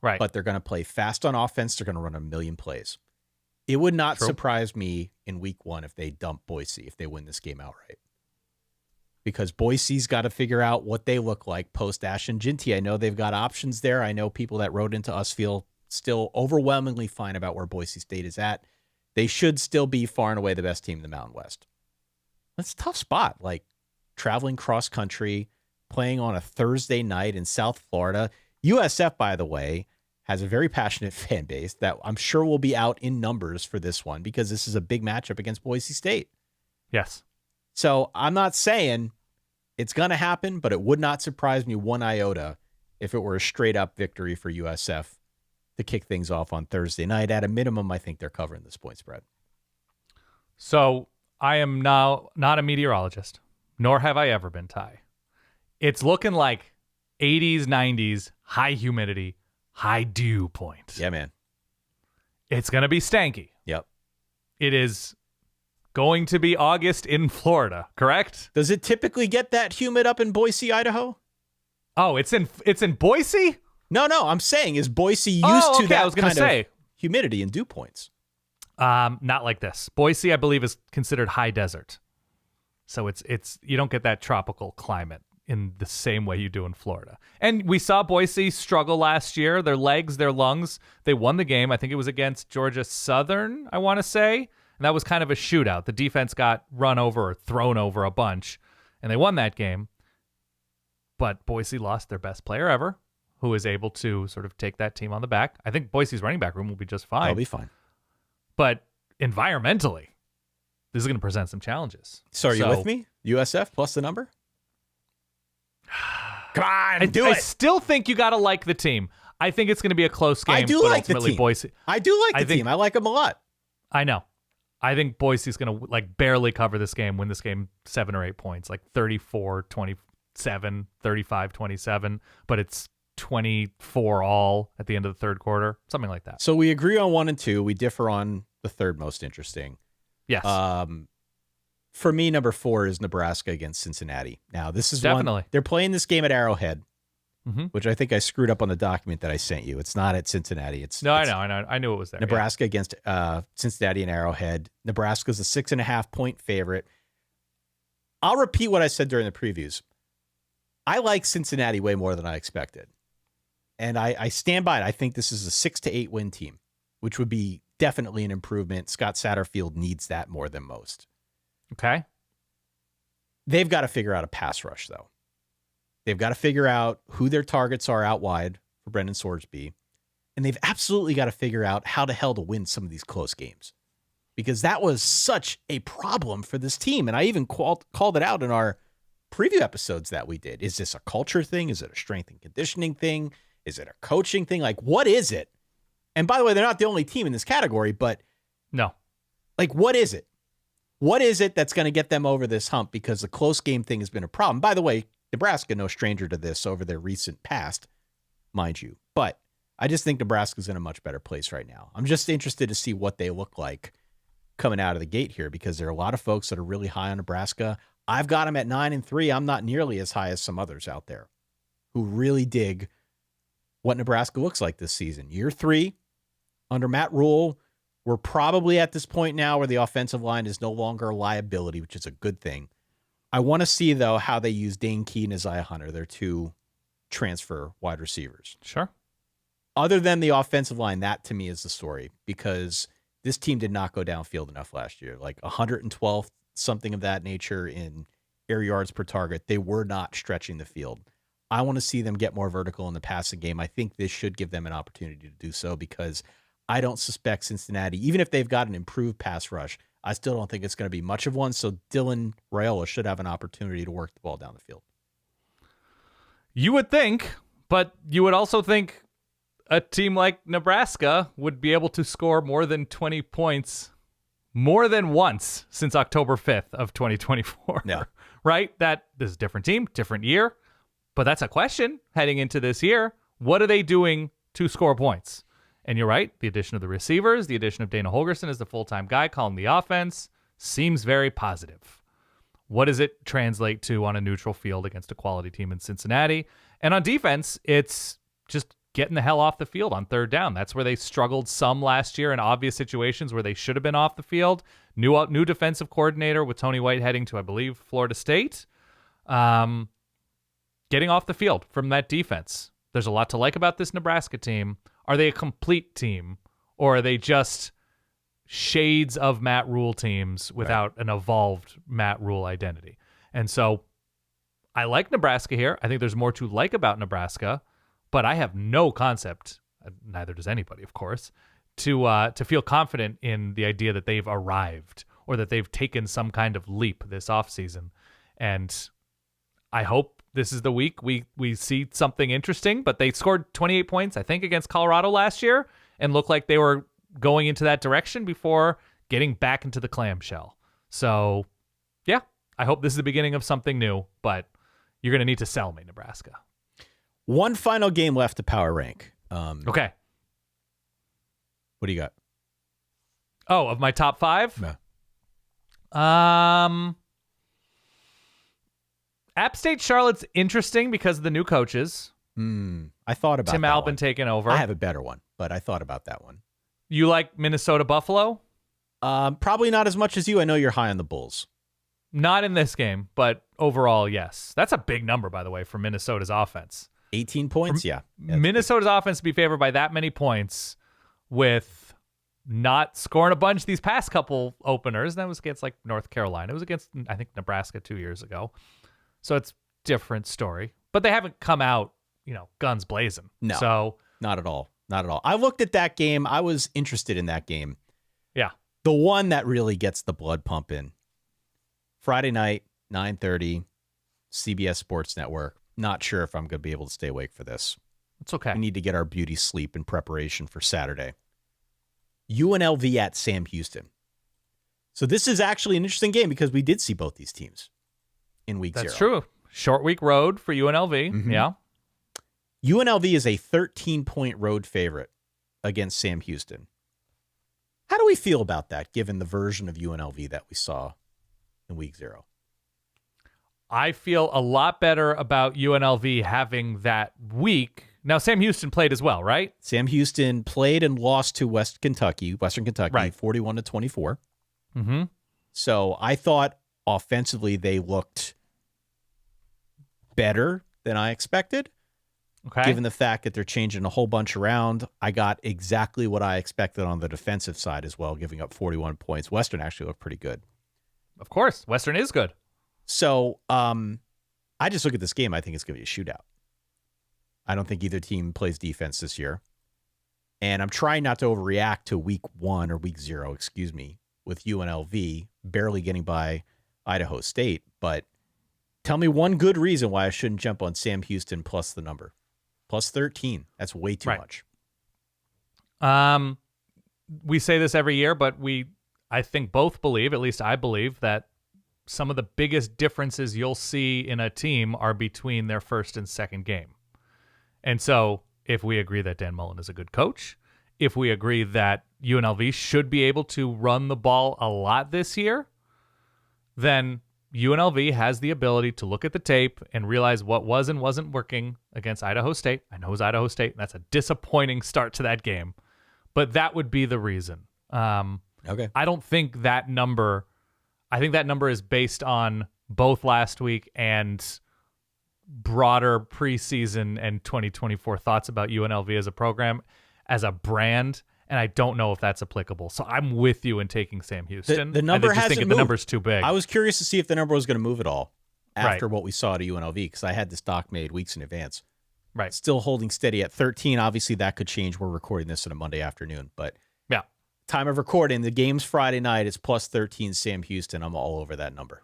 Right. But they're going to play fast on offense. They're going to run a million plays. It would not surprise me in week 1 if they dump Boise, if they win this game outright. Because Boise's got to figure out what they look like post Ash and Ginty. I know they've got options there. I know people that wrote into us feel still overwhelmingly fine about where Boise State is at. They should still be far and away the best team in the Mountain West. That's a tough spot, like traveling cross country, playing on a Thursday night in South Florida. USF, by the way, has a very passionate fan base that I'm sure will be out in numbers for this one because this is a big matchup against Boise State. Yes. So I'm not saying it's going to happen, but it would not surprise me one iota if it were a straight up victory for USF to kick things off on Thursday night. At a minimum, I think they're covering this point spread. So I am now not a meteorologist, nor have I ever been, Ty. It's looking like 80s, 90s, high humidity, high dew point. Yeah, man. It's going to be stanky. Yep. It is going to be August in Florida, correct? Does it typically get that humid up in Boise, Idaho? Oh, it's in Boise? No, I'm saying, is Boise used to that I was gonna kind say. of humidity and dew points? Not like this. Boise, I believe, is considered high desert. So it's you don't get that tropical climate in the same way you do in Florida. And we saw Boise struggle last year. Their legs, their lungs, they won the game. I think it was against Georgia Southern, I want to say. And that was kind of a shootout. The defense got run over or thrown over a bunch, and they won that game. But Boise lost their best player ever, who is able to sort of take that team on the back. I think Boise's running back room will be just fine. They'll be fine. But environmentally, this is going to present some challenges. So are you with me? USF plus the number? Come on, do it. I still think you got to like the team. I think it's going to be a close game. I do but like the ultimately team. Boise. I do like the team. I like them a lot. I know. I think Boise's going to barely cover this game, win this game 7 or 8 points, like 34-27, 35-27, but it's 24 all at the end of the third quarter, something like that. So we agree on 1 and 2. We differ on the third most interesting. Yes. For me, number 4 is Nebraska against Cincinnati. Now, this is Definitely. They're playing this game at Arrowhead, which I think I screwed up on the document that I sent you. It's not at Cincinnati. I know. I knew it was there. Nebraska against Cincinnati and Arrowhead. Nebraska's a 6.5-point favorite. I'll repeat what I said during the previews. I like Cincinnati way more than I expected. And I stand by it. I think this is a 6 to 8 win team, which would be definitely an improvement. Scott Satterfield needs that more than most. Okay. They've got to figure out a pass rush, though. They've got to figure out who their targets are out wide for Brendan Sorsby. And they've absolutely got to figure out how the hell to win some of these close games. Because that was such a problem for this team. And I even called it out in our preview episodes that we did. Is this a culture thing? Is it a strength and conditioning thing? Is it a coaching thing? Like, what is it? And by the way, they're not the only team in this category, but no. Like, what is it? What is it that's going to get them over this hump? Because the close game thing has been a problem. By the way, Nebraska, no stranger to this over their recent past, mind you. But I just think Nebraska's in a much better place right now. I'm just interested to see what they look like coming out of the gate here because there are a lot of folks that are really high on Nebraska. I've got them at 9-3. I'm not nearly as high as some others out there who really dig what Nebraska looks like this season. Year 3 under Matt Rule. We're probably at this point now where the offensive line is no longer a liability, which is a good thing. I want to see, though, how they use Dane Key and Isaiah Hunter, their 2 transfer wide receivers. Sure. Other than the offensive line, that to me is the story, because this team did not go downfield enough last year. Like 112th, something of that nature in air yards per target. They were not stretching the field. I want to see them get more vertical in the passing game. I think this should give them an opportunity to do so, because I don't suspect Cincinnati, even if they've got an improved pass rush, I still don't think it's going to be much of one. So Dylan Raiola should have an opportunity to work the ball down the field. You would think, but you would also think a team like Nebraska would be able to score more than 20 points more than once since October 5th of 2024. Yeah. Right? This is a different team, different year. But that's a question heading into this year. What are they doing to score points? And you're right, the addition of the receivers, the addition of Dana Holgerson as the full-time guy calling the offense seems very positive. What does it translate to on a neutral field against a quality team in Cincinnati? And on defense, it's just getting the hell off the field on third down. That's where they struggled some last year in obvious situations where they should have been off the field. New defensive coordinator with Tony White heading to, I believe, Florida State. Getting off the field from that defense. There's a lot to like about this Nebraska team. Are they a complete team, or are they just shades of Matt Rule teams without an evolved Matt Rule identity? And so I like Nebraska here. I think there's more to like about Nebraska, but I have no concept, neither does anybody, of course, to feel confident in the idea that they've arrived or that they've taken some kind of leap this offseason. And I hope this is the week we see something interesting, but they scored 28 points, I think, against Colorado last year and looked like they were going into that direction before getting back into the clamshell. So, yeah, I hope this is the beginning of something new, but you're going to need to sell me, Nebraska. One final game left to power rank. Okay. What do you got? Oh, of my top 5? No. App State Charlotte's interesting because of the new coaches. I thought about Tim that Albin one. taking over. I have a better one, but I thought about that one. You like Minnesota Buffalo? Probably not as much as you. I know you're high on the Bulls. Not in this game, but overall, yes. That's a big number, by the way, for Minnesota's offense. 18 points, yeah. Minnesota's offense to be favored by that many points with not scoring a bunch these past couple openers. That was against like North Carolina. It was against, I think, Nebraska 2 years ago. So it's different story. But they haven't come out, guns blazing. No, so not at all. Not at all. I looked at that game. I was interested in that game. Yeah. The one that really gets the blood pumping. Friday night, 9:30, CBS Sports Network. Not sure if I'm going to be able to stay awake for this. It's okay. We need to get our beauty sleep in preparation for Saturday. UNLV at Sam Houston. So this is actually an interesting game because we did see both these teams in week 0. That's true. Short week road for UNLV. Mm-hmm. Yeah. UNLV is a 13-point road favorite against Sam Houston. How do we feel about that, given the version of UNLV that we saw in week 0? I feel a lot better about UNLV having that week. Now, Sam Houston played as well, right? Sam Houston played and lost to Western Kentucky, right. 41-24. Mm-hmm. So I thought offensively they looked better than I expected. Okay. Given the fact that they're changing a whole bunch around, I got exactly what I expected on the defensive side as well, giving up 41 points. Western actually looked pretty good. Of course. Western is good. So I just look at this game. I think it's going to be a shootout. I don't think either team plays defense this year. And I'm trying not to overreact to week 1 or week 0, with UNLV barely getting by Idaho State. But tell me one good reason why I shouldn't jump on Sam Houston plus the number. Plus 13. That's way too much. We say this every year, but I think both believe, at least I believe, that some of the biggest differences you'll see in a team are between their first and second game. And so if we agree that Dan Mullen is a good coach, if we agree that UNLV should be able to run the ball a lot this year, then UNLV has the ability to look at the tape and realize what was and wasn't working against Idaho State. I know it was Idaho State, and that's a disappointing start to that game. But that would be the reason. Okay. I don't think that number... I think that number is based on both last week and broader preseason and 2024 thoughts about UNLV as a program, as a brand, and I don't know if that's applicable. So I'm with you in taking Sam Houston. The number hasn't moved. The number's too big. I was curious to see if the number was going to move at all after what we saw at UNLV, because I had this doc made weeks in advance. Right. Still holding steady at 13. Obviously, that could change. We're recording this on a Monday afternoon, but yeah. Time of recording, the game's Friday night. It's plus 13 Sam Houston. I'm all over that number.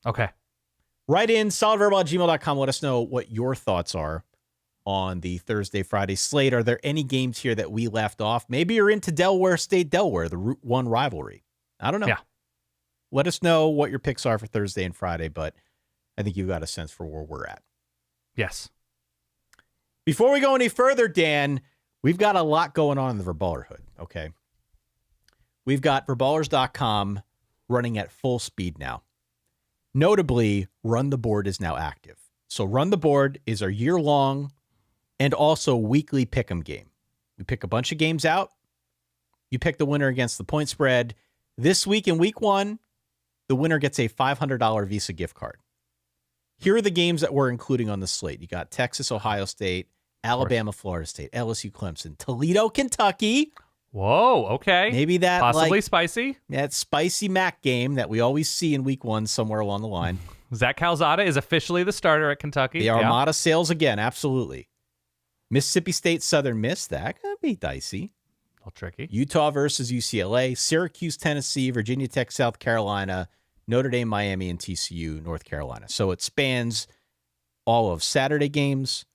Okay. Write in solidverbal@gmail.com. Let us know what your thoughts are on the Thursday-Friday slate. Are there any games here that we left off? Maybe you're into Delaware State-Delaware, the Route 1 rivalry. I don't know. Yeah. Let us know what your picks are for Thursday and Friday, but I think you've got a sense for where we're at. Yes. Before we go any further, Dan, we've got a lot going on in the Verballerhood, okay? We've got Verballers.com running at full speed now. Notably, Run the Board is now active. So Run the Board is our year-long and also weekly pick'em game. We pick a bunch of games out. You pick the winner against the point spread. This week in week 1, the winner gets a $500 Visa gift card. Here are the games that we're including on the slate. You got Texas, Ohio State, Alabama, Florida State, LSU-Clemson, Toledo, Kentucky. Whoa, okay. Maybe that possibly spicy. That spicy MAC game that we always see in week 1 somewhere along the line. Zach Calzada is officially the starter at Kentucky. The Armada sails again, absolutely. Mississippi State, Southern Miss, that could be dicey. A little tricky. Utah versus UCLA, Syracuse, Tennessee, Virginia Tech, South Carolina, Notre Dame, Miami, and TCU, North Carolina. So it spans all of Saturday games,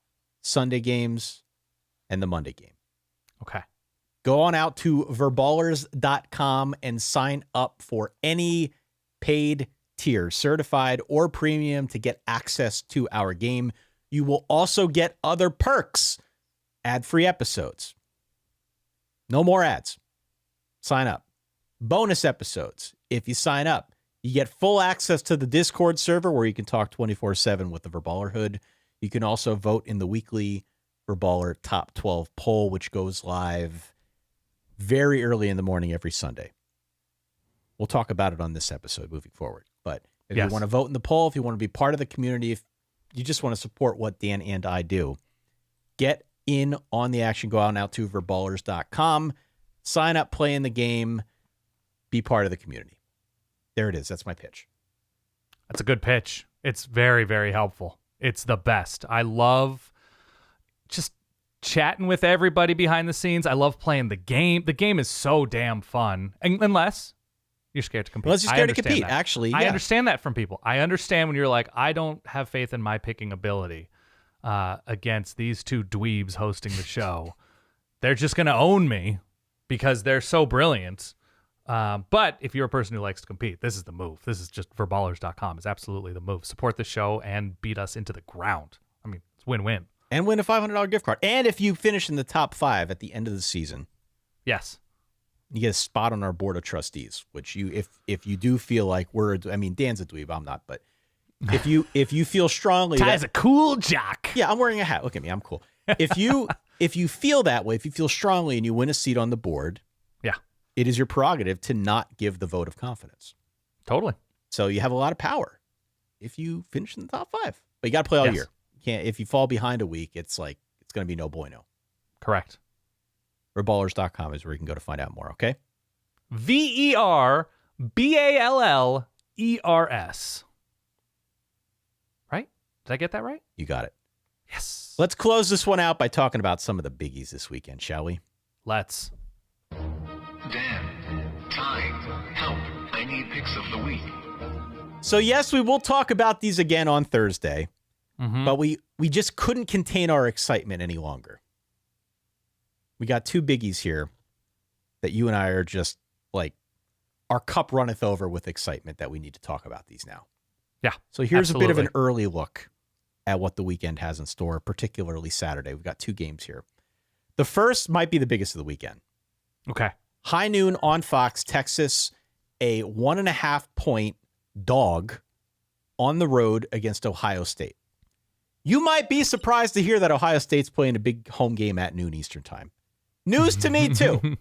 Sunday games, and the Monday game. Okay. Go on out to verballers.com and sign up for any paid tier, certified or premium, to get access to our game. You will also get other perks, ad-free episodes. No more ads. Sign up. Bonus episodes. If you sign up, you get full access to the Discord server where you can talk 24/7 with the Verballerhood. You can also vote in the weekly Verballer Top 12 poll, which goes live very early in the morning every Sunday. We'll talk about it on this episode moving forward. But if you want to vote in the poll, if you want to be part of the community, if you just want to support what Dan and I do, get in on the action. Go out and out to verballers.com. Sign up, play in the game, be part of the community. There it is. That's my pitch. That's a good pitch. It's very, very helpful. It's the best. I love just chatting with everybody behind the scenes. I love playing the game. The game is so damn fun. Unless you're scared to compete. Unless you're scared to compete, actually. Yeah. I understand that from people. I understand when you're like, I don't have faith in my picking ability against these two dweebs hosting the show. They're just going to own me because they're so brilliant. But if you're a person who likes to compete, this is the move. This is just verballers.com is absolutely the move. Support the show and beat us into the ground. I mean, it's win-win. And win a $500 gift card. And if you finish in the top 5 at the end of the season, yes, you get a spot on our board of trustees, which if you do feel like Dan's a dweeb, I'm not, but if you feel strongly Ty's a cool jock. Yeah, I'm wearing a hat. Look at me, I'm cool. If you feel that way, if you feel strongly and you win a seat on the board, yeah, it is your prerogative to not give the vote of confidence. Totally. So you have a lot of power if you finish in the top 5. But you got to play all year. Can't, if you fall behind a week, it's going to be no bueno. Correct. Verballers.com is where you can go to find out more, okay? VERBALLERS. Right? Did I get that right? You got it. Yes. Let's close this one out by talking about some of the biggies this weekend, shall we? Let's. Dan, Ty, help. I need picks of the week. So yes, we will talk about these again on Thursday. But we just couldn't contain our excitement any longer. We got 2 biggies here that you and I are just like, our cup runneth over with excitement that we need to talk about these now. Yeah. So here's a bit of an early look at what the weekend has in store, particularly Saturday. We've got 2 games here. The first might be the biggest of the weekend. Okay. High noon on Fox, Texas, a 1.5 point dog on the road against Ohio State. You might be surprised to hear that Ohio State's playing a big home game at noon Eastern time. News to me, too.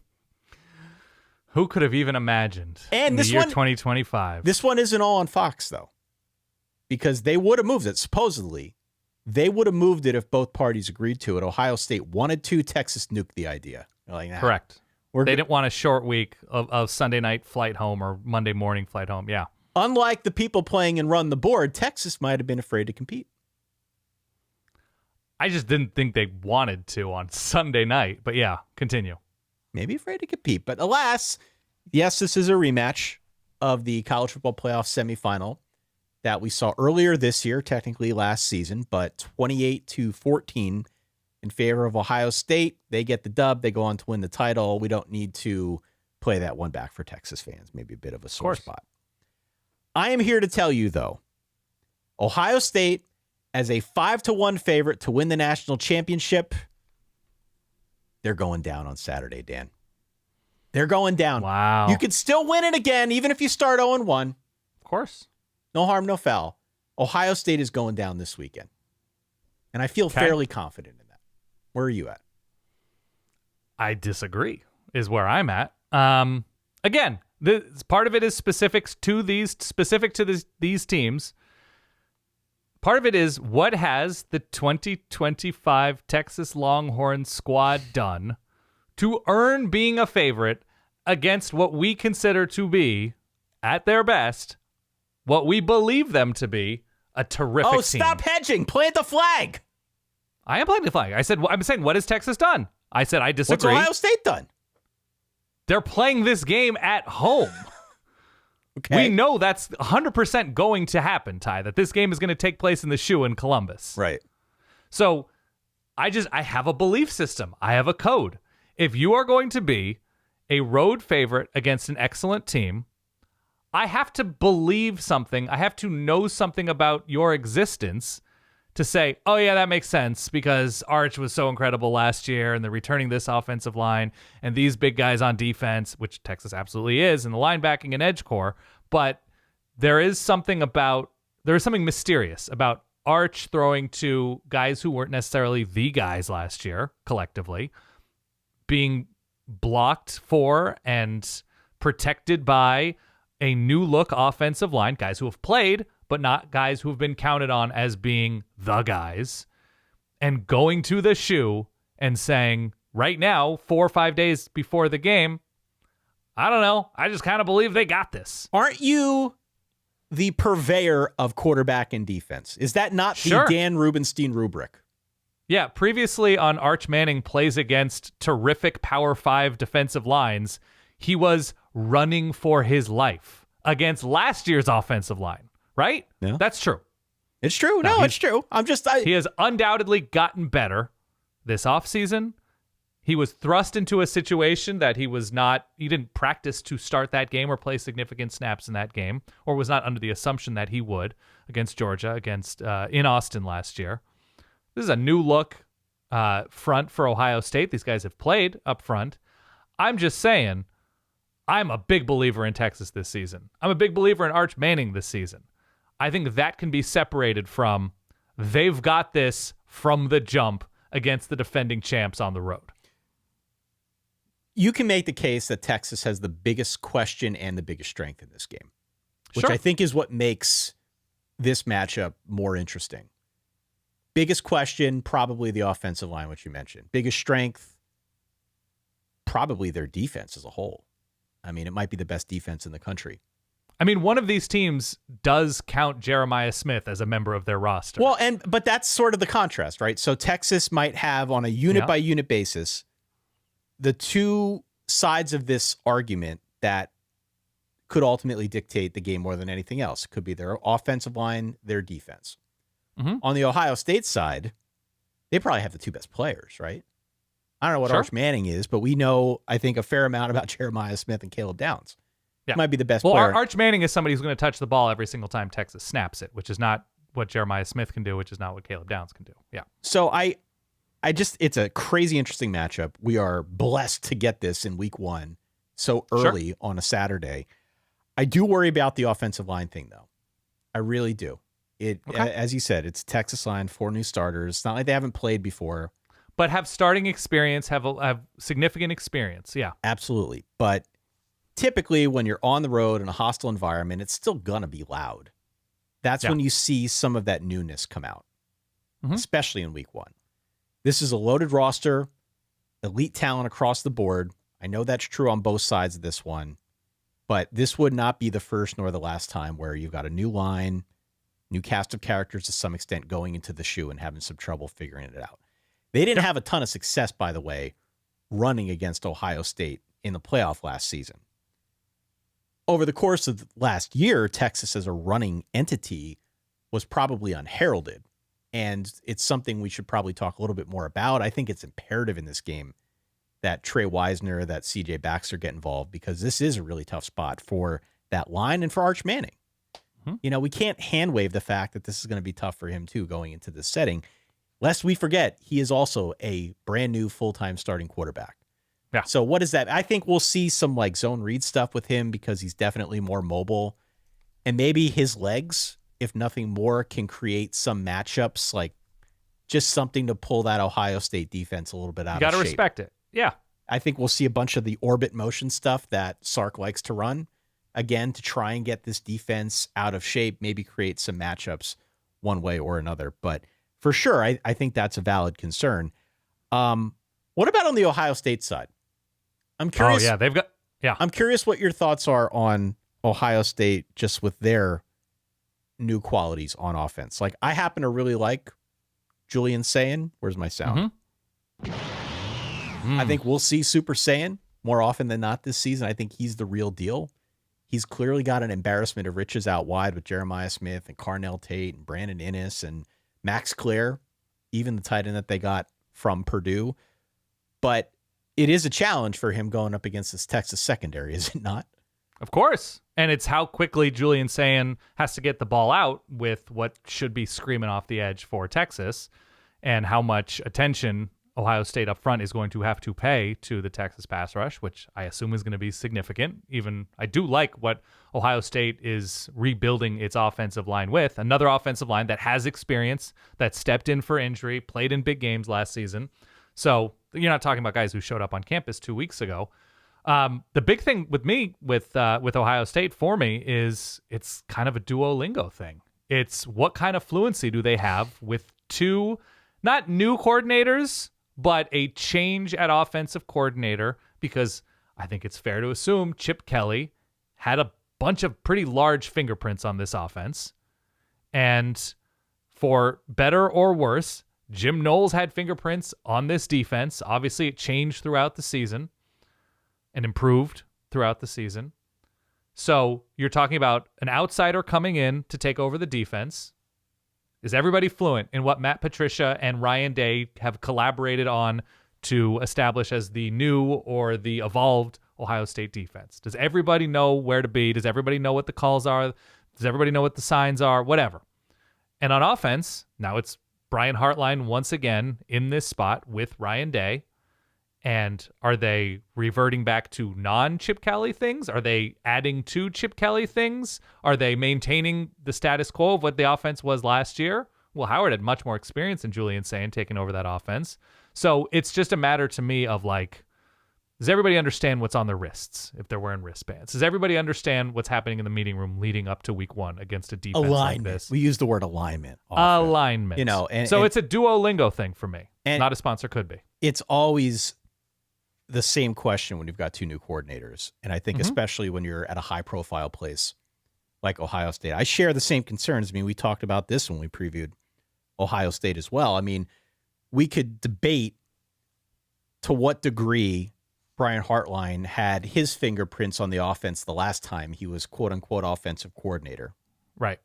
Who could have even imagined And in this the year one, 2025? This one isn't all on Fox, though, because they would have moved it. Supposedly, they would have moved it if both parties agreed to it. Ohio State wanted to. Texas nuked the idea. They're like, nah, Correct. They didn't want a short week of Sunday night flight home or Monday morning flight home. Yeah. Unlike the people playing and run the board, Texas might have been afraid to compete. I just didn't think they wanted to on Sunday night. But yeah, continue. Maybe afraid to compete. But alas, yes, this is a rematch of the college football playoff semifinal that we saw earlier this year, technically last season, but 28-14 in favor of Ohio State. They get the dub. They go on to win the title. We don't need to play that one back for Texas fans. Maybe a bit of a sore spot. I am here to tell you, though, Ohio State as a 5-1 favorite to win the national championship, they're going down on Saturday, Dan. They're going down. Wow. You could still win it again, even if you start 0-1. Of course. No harm, no foul. Ohio State is going down this weekend. And I feel fairly confident in that. Where are you at? I disagree, is where I'm at. Again, part of it is specific to these teams. Part of it is what has the 2025 Texas Longhorns squad done to earn being a favorite against what we consider to be, at their best, what we believe them to be, a terrific team. Stop hedging. Plant the flag. I am planting the flag. I'm saying, what has Texas done? I said, I disagree. What's Ohio State done? They're playing this game at home. Okay. We know that's 100% going to happen, Ty, that this game is going to take place in the shoe in Columbus. Right. So I have a belief system. I have a code. If you are going to be a road favorite against an excellent team, I have to believe something. I have to know something about your existence to say, oh, yeah, that makes sense because Arch was so incredible last year and they're returning this offensive line and these big guys on defense, which Texas absolutely is, and the linebacking and edge core. But there is something mysterious about Arch throwing to guys who weren't necessarily the guys last year collectively, being blocked for and protected by a new look offensive line, guys who have played, but not guys who have been counted on as being the guys, and going to the shoe and saying, right now, 4 or 5 days before the game, I don't know, I just kind of believe they got this. Aren't you the purveyor of quarterback and defense? Is that not the Dan Rubenstein rubric? Yeah, previously on Arch Manning plays against terrific Power 5 defensive lines, he was running for his life against last year's offensive line. Right? Yeah. That's true. It's true. No, it's true. He has undoubtedly gotten better this offseason. He was thrust into a situation that he didn't practice to start that game or play significant snaps in that game, or was not under the assumption that he would against Georgia, in Austin last year. This is a new look front for Ohio State. These guys have played up front. I'm just saying, I'm a big believer in Texas this season. I'm a big believer in Arch Manning this season. I think that can be separated from they've got this from the jump against the defending champs on the road. You can make the case that Texas has the biggest question and the biggest strength in this game, which I think is what makes this matchup more interesting. Biggest question, probably the offensive line, which you mentioned. Biggest strength, probably their defense as a whole. I mean, it might be the best defense in the country. I mean, one of these teams does count Jeremiah Smith as a member of their roster. Well, but that's sort of the contrast, right? So Texas might have, on a unit-by-unit basis, the two sides of this argument that could ultimately dictate the game more than anything else. It could be their offensive line, their defense. Mm-hmm. On the Ohio State side, they probably have the two best players, right? I don't know what Arch Manning is, but we know, I think, a fair amount about Jeremiah Smith and Caleb Downs. Yeah. Might be the best player. Well, Arch Manning is somebody who's going to touch the ball every single time Texas snaps it, which is not what Jeremiah Smith can do, which is not what Caleb Downs can do. Yeah. So it's a crazy interesting matchup. We are blessed to get this in week 1 so early on a Saturday. I do worry about the offensive line thing, though. I really do. As you said, it's Texas line, 4 new starters. It's not like they haven't played before. But have starting experience, have significant experience. Yeah. Absolutely. But typically when you're on the road in a hostile environment, it's still going to be loud. That's when you see some of that newness come out, especially in week 1. This is a loaded roster, elite talent across the board. I know that's true on both sides of this one, but this would not be the first nor the last time where you've got a new line, new cast of characters to some extent going into the shoe and having some trouble figuring it out. They didn't have a ton of success, by the way, running against Ohio State in the playoff last season. Over the course of last year, Texas as a running entity was probably unheralded. And it's something we should probably talk a little bit more about. I think it's imperative in this game that Trey Wisner, that CJ Baxter get involved, because this is a really tough spot for that line and for Arch Manning. You know, we can't hand wave the fact that this is going to be tough for him too going into this setting. Lest we forget, he is also a brand new full-time starting quarterback. Yeah. So what is that? I think we'll see some like zone read stuff with him because he's definitely more mobile. And maybe his legs, if nothing more, can create some matchups, like just something to pull that Ohio State defense a little bit out of shape. You got to respect it. Yeah. I think we'll see a bunch of the orbit motion stuff that Sark likes to run, again, to try and get this defense out of shape, maybe create some matchups one way or another. But for sure, I think that's a valid concern. What about on the Ohio State side? I'm curious. Oh, yeah, I'm curious what your thoughts are on Ohio State just with their new qualities on offense. Like, I happen to really like Julian Saiyan. Where's my sound? I think we'll see Super Saiyan more often than not this season. I think he's the real deal. He's clearly got an embarrassment of riches out wide with Jeremiah Smith and Carnell Tate and Brandon Inniss and Max Clare, even the tight end that they got from Purdue. But it is a challenge for him going up against this Texas secondary, is it not? Of course. And it's how quickly Julian Saiyan has to get the ball out with what should be screaming off the edge for Texas, and how much attention Ohio State up front is going to have to pay to the Texas pass rush, which I assume is going to be significant. Even I do like what Ohio State is rebuilding its offensive line with. Another offensive line that has experience, that stepped in for injury, played in big games last season. So you're not talking about guys who showed up on campus 2 weeks ago. The big thing with me, with Ohio State for me, is it's kind of a Duolingo thing. It's what kind of fluency do they have with two, not new coordinators, but a change at offensive coordinator, because I think it's fair to assume Chip Kelly had a bunch of pretty large fingerprints on this offense. And for better or worse, Jim Knowles had fingerprints on this defense. Obviously, it changed throughout the season and improved throughout the season. So you're talking about an outsider coming in to take over the defense. Is everybody fluent in what Matt Patricia and Ryan Day have collaborated on to establish as the new or the evolved Ohio State defense? Does everybody know where to be? Does everybody know what the calls are? Does everybody know what the signs are? Whatever. And on offense, now it's Brian Hartline once again in this spot with Ryan Day. And are they reverting back to non-Chip Kelly things? Are they adding to Chip Kelly things? Are they maintaining the status quo of what the offense was last year? Well, Howard had much more experience than Julian Saiyan taking over that offense. So it's just a matter to me of like, does everybody understand what's on their wrists if they're wearing wristbands? Does everybody understand what's happening in the meeting room leading up to week one against a defense like this? We use the word alignment. Alignment. You know, and it's a Duolingo thing for me. Not a sponsor, could be. It's always the same question when you've got two new coordinators. And I think especially when you're at a high profile place like Ohio State, I share the same concerns. I mean, we talked about this when we previewed Ohio State as well. I mean, we could debate to what degree Brian Hartline had his fingerprints on the offense the last time he was quote unquote offensive coordinator. Right.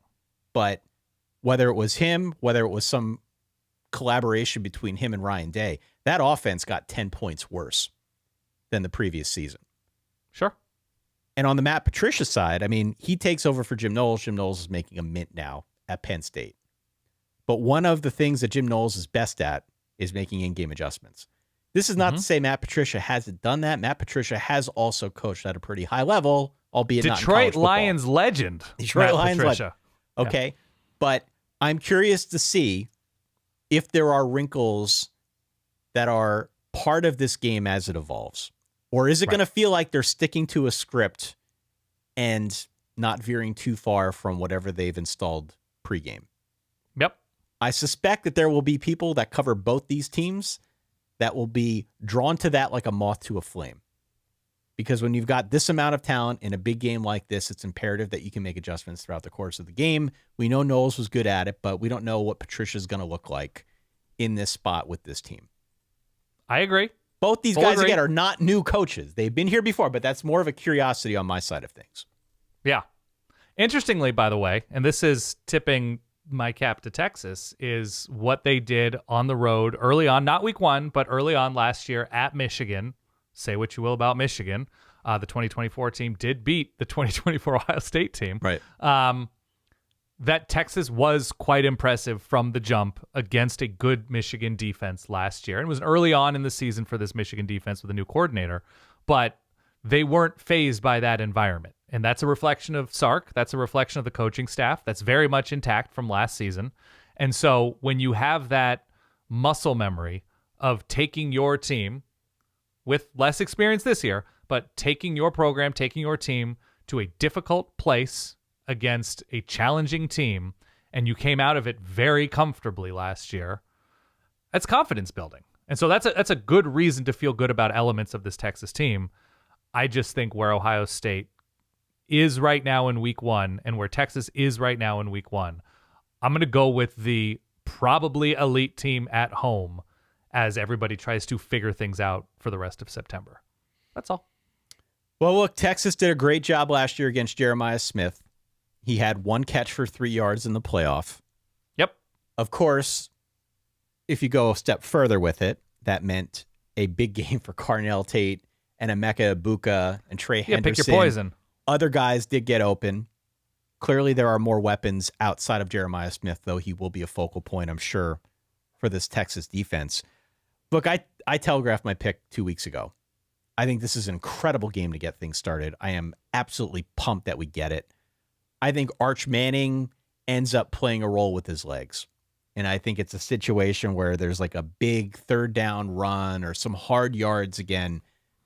But whether it was him, whether it was some collaboration between him and Ryan Day, that offense got 10 points worse than the previous season. Sure. And on the Matt Patricia side, I mean, he takes over for Jim Knowles. Jim Knowles is making a mint now at Penn State. But one of the things that Jim Knowles is best at is making in-game adjustments. This is not to say Matt Patricia hasn't done that. Matt Patricia has also coached at a pretty high level, albeit not in college Detroit football. Lions legend. Detroit Matt Lions Patricia. legend. Okay. But I'm curious to see if there are wrinkles that are part of this game as it evolves. Or is it going to feel like they're sticking to a script and not veering too far from whatever they've installed pregame? Yep. I suspect that there will be people that cover both these teams that will be drawn to that like a moth to a flame. Because when you've got this amount of talent in a big game like this, it's imperative that you can make adjustments throughout the course of the game. We know Knowles was good at it, but we don't know what Patricia's going to look like in this spot with this team. I agree. Both these guys, again, are not new coaches. They've been here before, but that's more of a curiosity on my side of things. Yeah. Interestingly, by the way, and this is tipping my cap to Texas, is what they did on the road early on, not week 1, but early on last year at Michigan. Say what you will about Michigan. The 2024 team did beat the 2024 Ohio State team. Right. That Texas was quite impressive from the jump against a good Michigan defense last year. And it was early on in the season for this Michigan defense with a new coordinator, but they weren't fazed by that environment. And that's a reflection of Sark. That's a reflection of the coaching staff. That's very much intact from last season. And so when you have that muscle memory of taking your team with less experience this year, but taking your program, taking your team to a difficult place against a challenging team, and you came out of it very comfortably last year, that's confidence building. And so that's a good reason to feel good about elements of this Texas team. I just think where Ohio State is right now in week 1 and where Texas is right now in week 1, I'm going to go with the probably elite team at home as everybody tries to figure things out for the rest of September. That's all. Well, look, Texas did a great job last year against Jeremiah Smith. He had 1 catch for 3 yards in the playoff. Yep. Of course, if you go a step further with it, that meant a big game for Carnell Tate and Emeka Egbuka and Trey Henderson. Pick your poison. Other guys did get open. Clearly, there are more weapons outside of Jeremiah Smith, though he will be a focal point, I'm sure, for this Texas defense. Look, I telegraphed my pick 2 weeks ago. I think this is an incredible game to get things started. I am absolutely pumped that we get it. I think Arch Manning ends up playing a role with his legs. And I think it's a situation where there's like a big 3rd down run or some hard yards again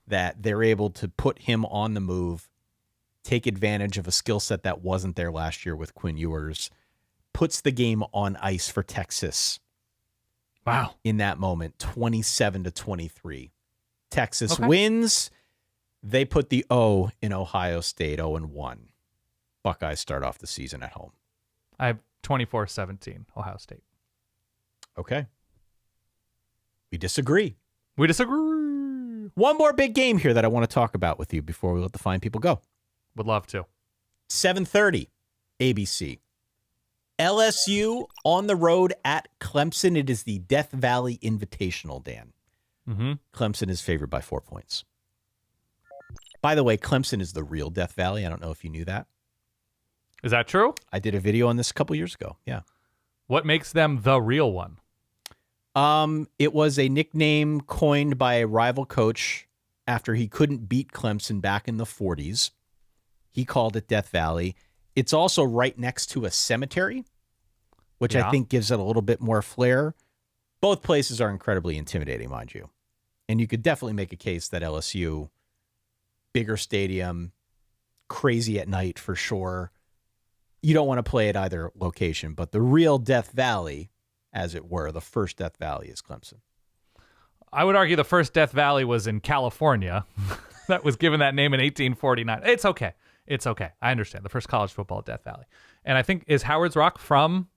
that they're able to put him on the move, take advantage of a skill set that wasn't there last year with Quinn Ewers, puts the game on ice for Texas. Wow. In that moment, 27-23. Texas wins. They put the O in Ohio State, 0-1. Buckeyes start off the season at home. I have 24-17, Ohio State. Okay. We disagree. We disagree. One more big game here that I want to talk about with you before we let the fine people go. Would love to. 7:30, ABC. LSU on the road at Clemson. It is the Death Valley Invitational, Dan. Mm-hmm. Clemson is favored by 4 points. By the way, Clemson is the real Death Valley. I don't know if you knew that. Is that true? I did a video on this a couple years ago. Yeah. What makes them the real one? It was a nickname coined by a rival coach after he couldn't beat Clemson back in the 40s. He called it Death Valley. It's also right next to a cemetery, which I think gives it a little bit more flair. Both places are incredibly intimidating, mind you. And you could definitely make a case that LSU, bigger stadium, crazy at night for sure. You don't want to play at either location, but the real Death Valley, as it were, the first Death Valley is Clemson. I would argue the first Death Valley was in California. That was given that name in 1849. It's okay. It's okay. I understand. The first college football at Death Valley. And I think, is Howard's Rock from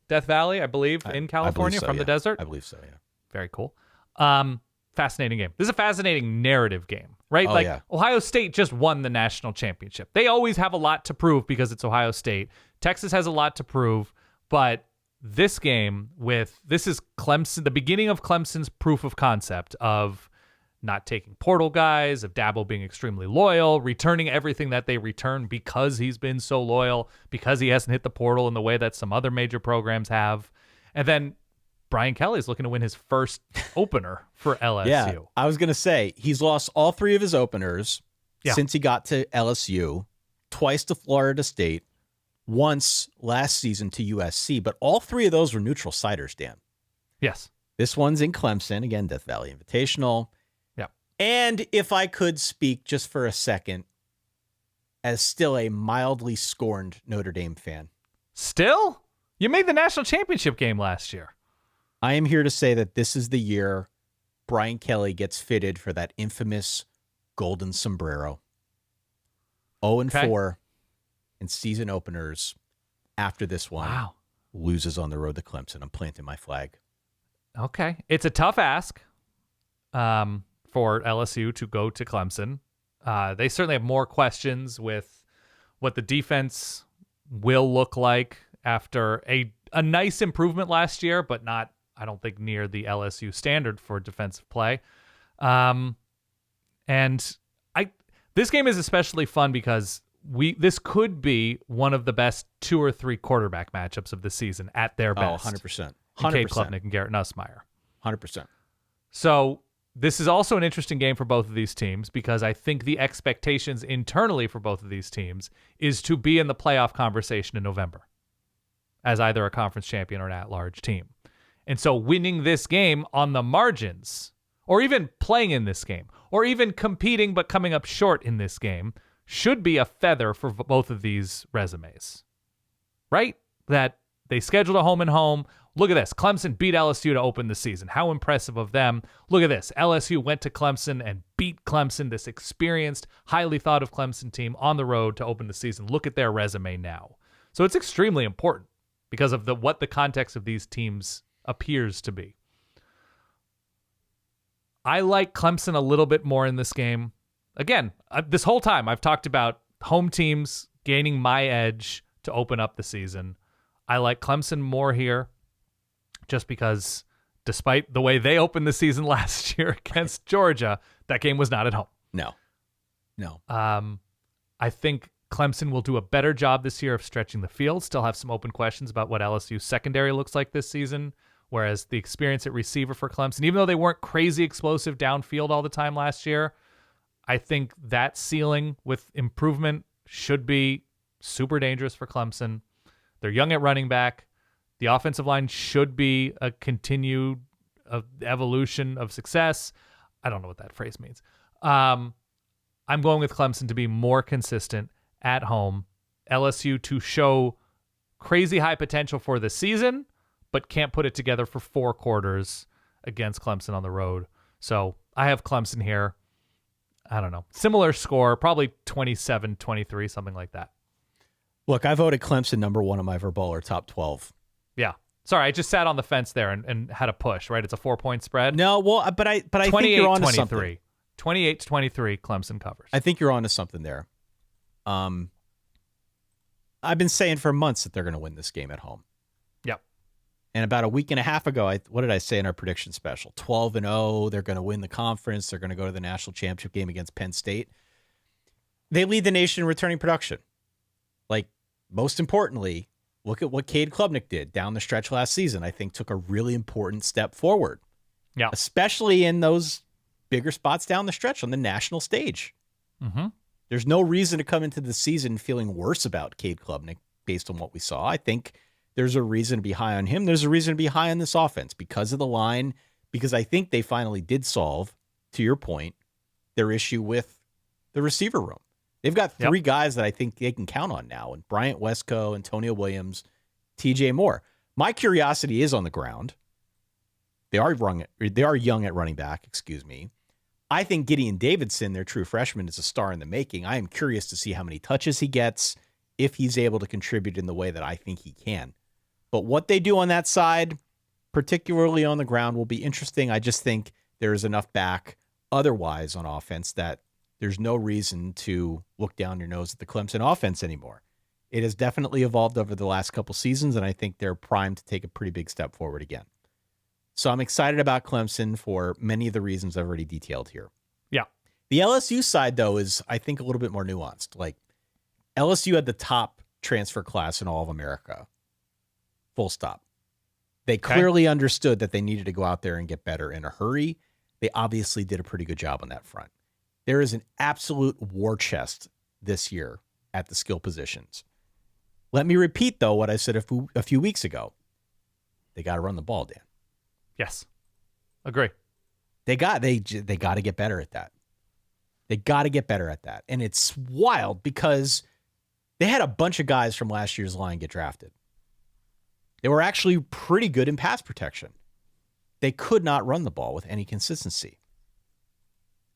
Death Valley, I believe, in California, from the desert? I believe so, yeah. Very cool. Fascinating game. This is a fascinating narrative game, right? Ohio State just won the national championship. They always have a lot to prove because it's Ohio State. Texas has a lot to prove, but this game this is Clemson, the beginning of Clemson's proof of concept of not taking portal guys, of Dabo being extremely loyal, returning everything that they return because he's been so loyal, because he hasn't hit the portal in the way that some other major programs have. And then Brian Kelly's looking to win his first opener for LSU. Yeah, I was going to say, he's lost all 3 of his openers since he got to LSU, twice to Florida State, once last season to USC, but all three of those were neutral siders, Dan. Yes. This one's in Clemson, again, Death Valley Invitational. Yeah. And if I could speak just for a second, as still a mildly scorned Notre Dame fan. Still? You made the national championship game last year. I am here to say that this is the year Brian Kelly gets fitted for that infamous golden sombrero. 0-4 in season openers after this one. Wow. Loses on the road to Clemson. I'm planting my flag. Okay. It's a tough ask for LSU to go to Clemson. They certainly have more questions with what the defense will look like after a nice improvement last year, but not, I don't think, near the LSU standard for defensive play. This game is especially fun because this could be one of the best 2 or 3 quarterback matchups of the season at their best. 100%. Cade Klubnik and Garrett Nussmeier. 100%. So this is also an interesting game for both of these teams because I think the expectations internally for both of these teams is to be in the playoff conversation in November as either a conference champion or an at-large team. And so winning this game on the margins, or even playing in this game, or even competing but coming up short in this game, should be a feather for both of these resumes. Right? That they scheduled a home and home. Look at this. Clemson beat LSU to open the season. How impressive of them. Look at this. LSU went to Clemson and beat Clemson, this experienced, highly thought of Clemson team on the road to open the season. Look at their resume now. So it's extremely important because of what the context of these teams appears to be. I like Clemson a little bit more in this game. Again, this whole time I've talked about home teams gaining my edge to open up the season. I like Clemson more here just because despite the way they opened the season last year against Georgia, that game was not at home. No. I think Clemson will do a better job this year of stretching the field. Still have some open questions about what LSU's secondary looks like this season, whereas the experience at receiver for Clemson, even though they weren't crazy explosive downfield all the time last year, I think that ceiling with improvement should be super dangerous for Clemson. They're young at running back. The offensive line should be a continued evolution of success. I don't know what that phrase means. I'm going with Clemson to be more consistent at home. LSU to show crazy high potential for the season, but can't put it together for 4 quarters against Clemson on the road. So I have Clemson here. I don't know. Similar score, probably 27-23, something like that. Look, I voted Clemson number 1 on my Verballer top 12. Yeah. Sorry, I just sat on the fence there and had a push, right? It's a 4-point spread. No, well, but I think you're on to something. 28-23, Clemson covers. I think you're on to something there. I've been saying for months that they're going to win this game at home. Yep. And about a week and a half ago, what did I say in our prediction special? 12-0, they're going to win the conference. They're going to go to the national championship game against Penn State. They lead the nation in returning production. Like, most importantly, look at what Cade Klubnik did down the stretch last season. I think took a really important step forward. Yeah. Especially in those bigger spots down the stretch on the national stage. Mm-hmm. There's no reason to come into the season feeling worse about Cade Klubnik based on what we saw. I think there's a reason to be high on him. There's a reason to be high on this offense because of the line, because I think they finally did solve, to your point, their issue with the receiver room. They've got 3 guys that I think they can count on now, and Bryant Westco, Antonio Williams, TJ Moore. My curiosity is on the ground. They are young at running back, excuse me. I think Gideon Davidson, their true freshman, is a star in the making. I am curious to see how many touches he gets, if he's able to contribute in the way that I think he can. But what they do on that side, particularly on the ground, will be interesting. I just think there is enough back otherwise on offense that there's no reason to look down your nose at the Clemson offense anymore. It has definitely evolved over the last couple seasons, and I think they're primed to take a pretty big step forward again. So I'm excited about Clemson for many of the reasons I've already detailed here. Yeah. The LSU side, though, is, I think, a little bit more nuanced. Like, LSU had the top transfer class in all of America. Full stop. They clearly understood that they needed to go out there and get better in a hurry. They obviously did a pretty good job on that front. There is an absolute war chest this year at the skill positions. Let me repeat, though, what I said a few weeks ago. They got to run the ball, Dan. Yes. Agree. They got to get better at that. They got to get better at that. And it's wild because they had a bunch of guys from last year's line get drafted. They were actually pretty good in pass protection. They could not run the ball with any consistency.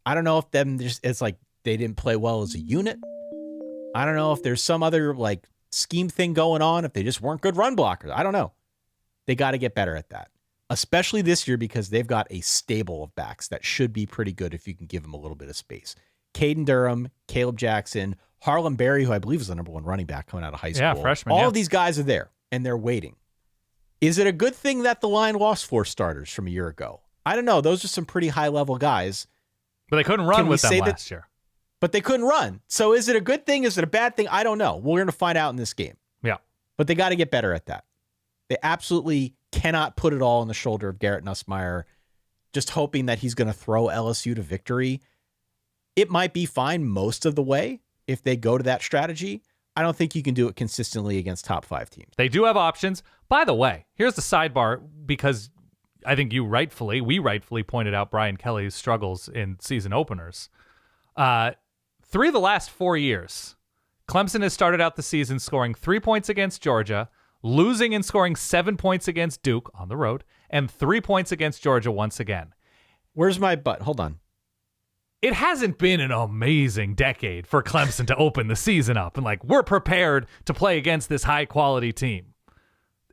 I don't know if it's like they didn't play well as a unit. I don't know if there's some other like scheme thing going on, if they just weren't good run blockers. I don't know. They got to get better at that, especially this year because they've got a stable of backs that should be pretty good if you can give them a little bit of space. Caden Durham, Caleb Jackson, Harlem Berry, who I believe is the number 1 running back coming out of high school. Yeah, freshman. All of these guys are there, and they're waiting. Is it a good thing that the line lost 4 starters from a year ago? I don't know. Those are some pretty high-level guys. But they couldn't run with them last year. But they couldn't run. So is it a good thing? Is it a bad thing? I don't know. We're going to find out in this game. Yeah. But they got to get better at that. They absolutely cannot put it all on the shoulder of Garrett Nussmeier, just hoping that he's going to throw LSU to victory. It might be fine most of the way if they go to that strategy. I don't think you can do it consistently against top 5 teams. They do have options. By the way, here's the sidebar, because I think we rightfully pointed out Brian Kelly's struggles in season openers. 3 of the last 4 years, Clemson has started out the season scoring 3 points against Georgia, losing and scoring 7 points against Duke on the road, and 3 points against Georgia once again. Where's my butt? Hold on. It hasn't been an amazing decade for Clemson to open the season up and like, we're prepared to play against this high-quality team.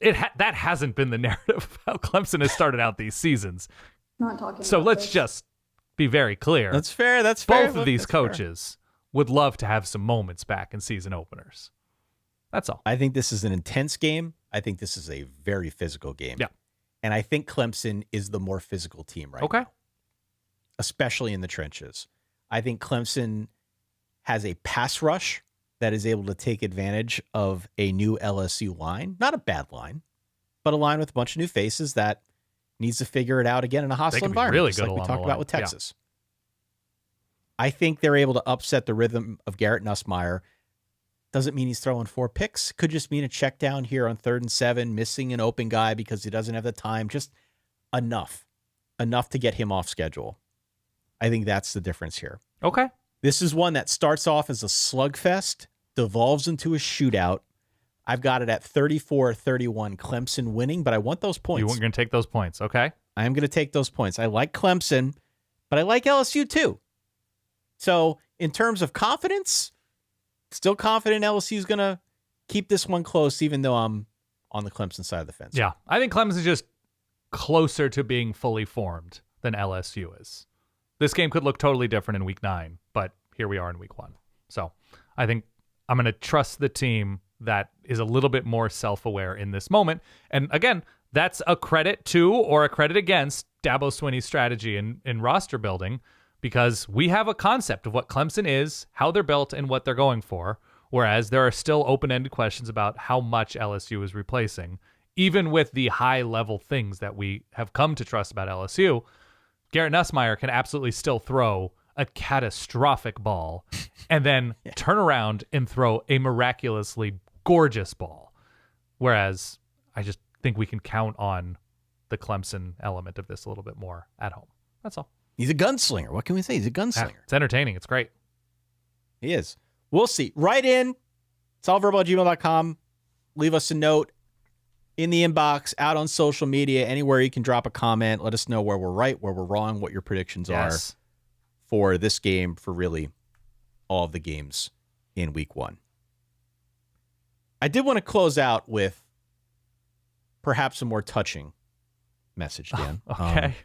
That hasn't been the narrative of how Clemson has started out these seasons. Not talking. So about let's this. just be very clear. That's fair. That's fair. Both of these coaches would love to have some moments back in season openers. That's all. I think this is an intense game. I think this is a very physical game. Yeah. And I think Clemson is the more physical team right now, especially in the trenches. I think Clemson has a pass rush that is able to take advantage of a new LSU line. Not a bad line, but a line with a bunch of new faces that needs to figure it out again in a hostile environment. Really just good, like we talked about with Yeah. Texas. I think they're able to upset the rhythm of Garrett Nussmeier. Doesn't mean he's throwing 4 picks. Could just mean a check down here on 3rd and 7, missing an open guy because he doesn't have the time. Just enough to get him off schedule. I think that's the difference here. Okay. This is one that starts off as a slugfest, devolves into a shootout. I've got it at 34-31 Clemson winning, but I want those points. You weren't going to take those points, okay? I am going to take those points. I like Clemson, but I like LSU too. So in terms of confidence, still confident LSU is going to keep this one close, even though I'm on the Clemson side of the fence. Yeah. I think Clemson is just closer to being fully formed than LSU is. This game could look totally different in week 9, but here we are in week 1. So I think I'm going to trust the team that is a little bit more self-aware in this moment. And again, that's a credit to or a credit against Dabo Swinney's strategy in roster building, because we have a concept of what Clemson is, how they're built, and what they're going for, whereas there are still open-ended questions about how much LSU is replacing. Even with the high-level things that we have come to trust about LSU, Garrett Nussmeier can absolutely still throw a catastrophic ball and then turn around and throw a miraculously gorgeous ball. Whereas I just think we can count on the Clemson element of this a little bit more at home. That's all. He's a gunslinger. What can we say? He's a gunslinger. It's entertaining. It's great. He is. We'll see. Write in. It's allverbal@gmail.com. Leave us a note in the inbox, out on social media, anywhere you can drop a comment. Let us know where we're right, where we're wrong, what your predictions are for this game, for really all of the games in week 1. I did want to close out with perhaps a more touching message, Dan. Okay.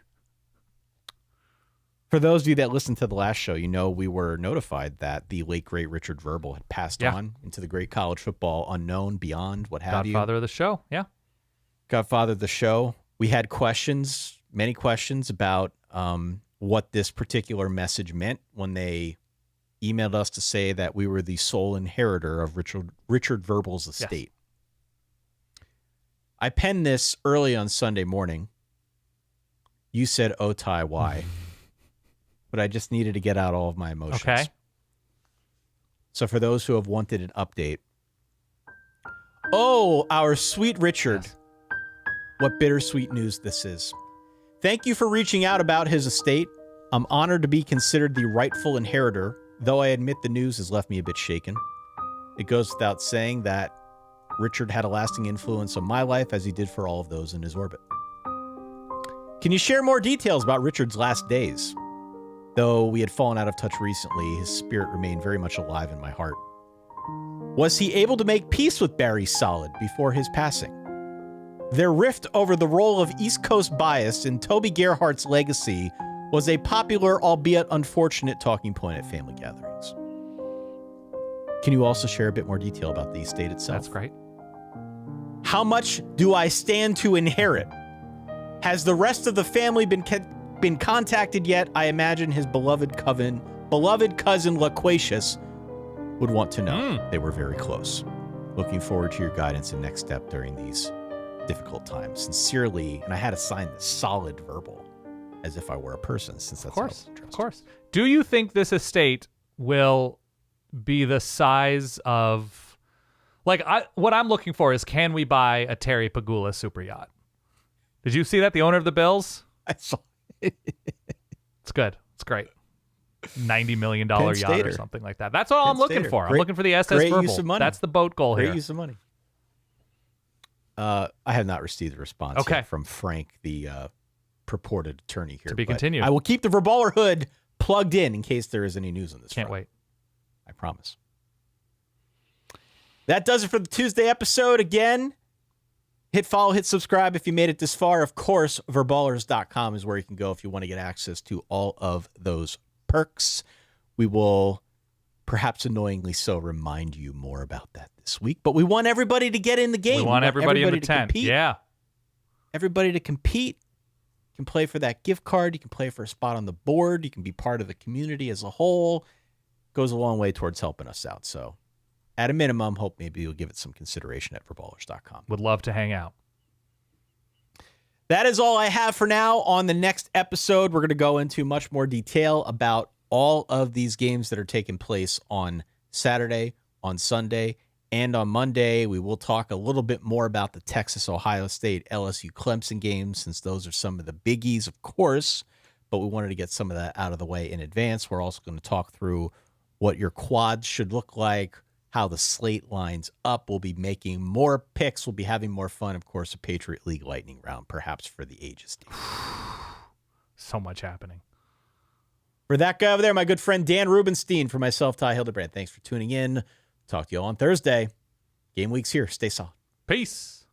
For those of you that listened to the last show, you know we were notified that the late, great Richard Verbal had passed on into the great college football unknown, beyond, what have you. Godfather of the show, yeah. Godfather of the show. We had questions, many questions about what this particular message meant when they emailed us to say that we were the sole inheritor of Richard Verbal's estate. Yes. I penned this early on Sunday morning. You said, "Oh, Ty, why?" But I just needed to get out all of my emotions. Okay. So for those who have wanted an update, Oh, our sweet Richard. Yes. What bittersweet news this is. Thank you for reaching out about his estate. I'm honored to be considered the rightful inheritor, though I admit the news has left me a bit shaken. It goes without saying that Richard had a lasting influence on my life as he did for all of those in his orbit. Can you share more details about Richard's last days? Though we had fallen out of touch recently, his spirit remained very much alive in my heart. Was he able to make peace with Barry Solid before his passing? Their rift over the role of East Coast bias in Toby Gerhardt's legacy was a popular, albeit unfortunate, talking point at family gatherings. Can you also share a bit more detail about the estate itself? That's great. How much do I stand to inherit? Has the rest of the family been contacted yet? I imagine his beloved cousin Loquacious would want to know. They were very close. Looking forward to your guidance and next step during these difficult times. Sincerely, and I had to sign this solid verbal as if I were a person, since that's Of course. Do you think this estate will be the size of, what I'm looking for is, can we buy a Terry Pagula super yacht? Did you see that? The owner of the Bills? I saw it. It's good. It's great. $90 million Penn yacht Stater. or something like that. That's all I'm looking Stater. for. I'm Great- looking for the SS great Verbal. use of money. That's the boat goal Great here. use of money. I have not received a response yet from Frank, the purported attorney here. To be but continued. I will keep the Verballer hood plugged in case there is any news on this. Can't front. wait. I promise. That does it for the Tuesday episode. Again, hit follow, hit subscribe if you made it this far. Of course, verballers.com is where you can go if you want to get access to all of those perks. We will, perhaps annoyingly so, remind you more about that this week. But we want everybody to get in the game. We want everybody in the to tent. compete. Yeah. Everybody to compete. You can play for that gift card. You can play for a spot on the board. You can be part of the community as a whole. Goes a long way towards helping us out. So at a minimum, hope maybe you'll give it some consideration at verballers.com. Would love to hang out. That is all I have for now. On the next episode, we're going to go into much more detail about all of these games that are taking place on Saturday, on Sunday, and on Monday. We will talk a little bit more about the Texas, Ohio State, LSU-Clemson games, since those are some of the biggies, of course, but we wanted to get some of that out of the way in advance. We're also going to talk through what your quads should look like, how the slate lines up. We'll be making more picks. We'll be having more fun. Of course, a Patriot League lightning round, perhaps for the ages. So much happening. For that guy over there, my good friend Dan Rubenstein, for myself, Ty Hildebrand, thanks for tuning in. Talk to you all on Thursday. Game week's here. Stay solid. Peace.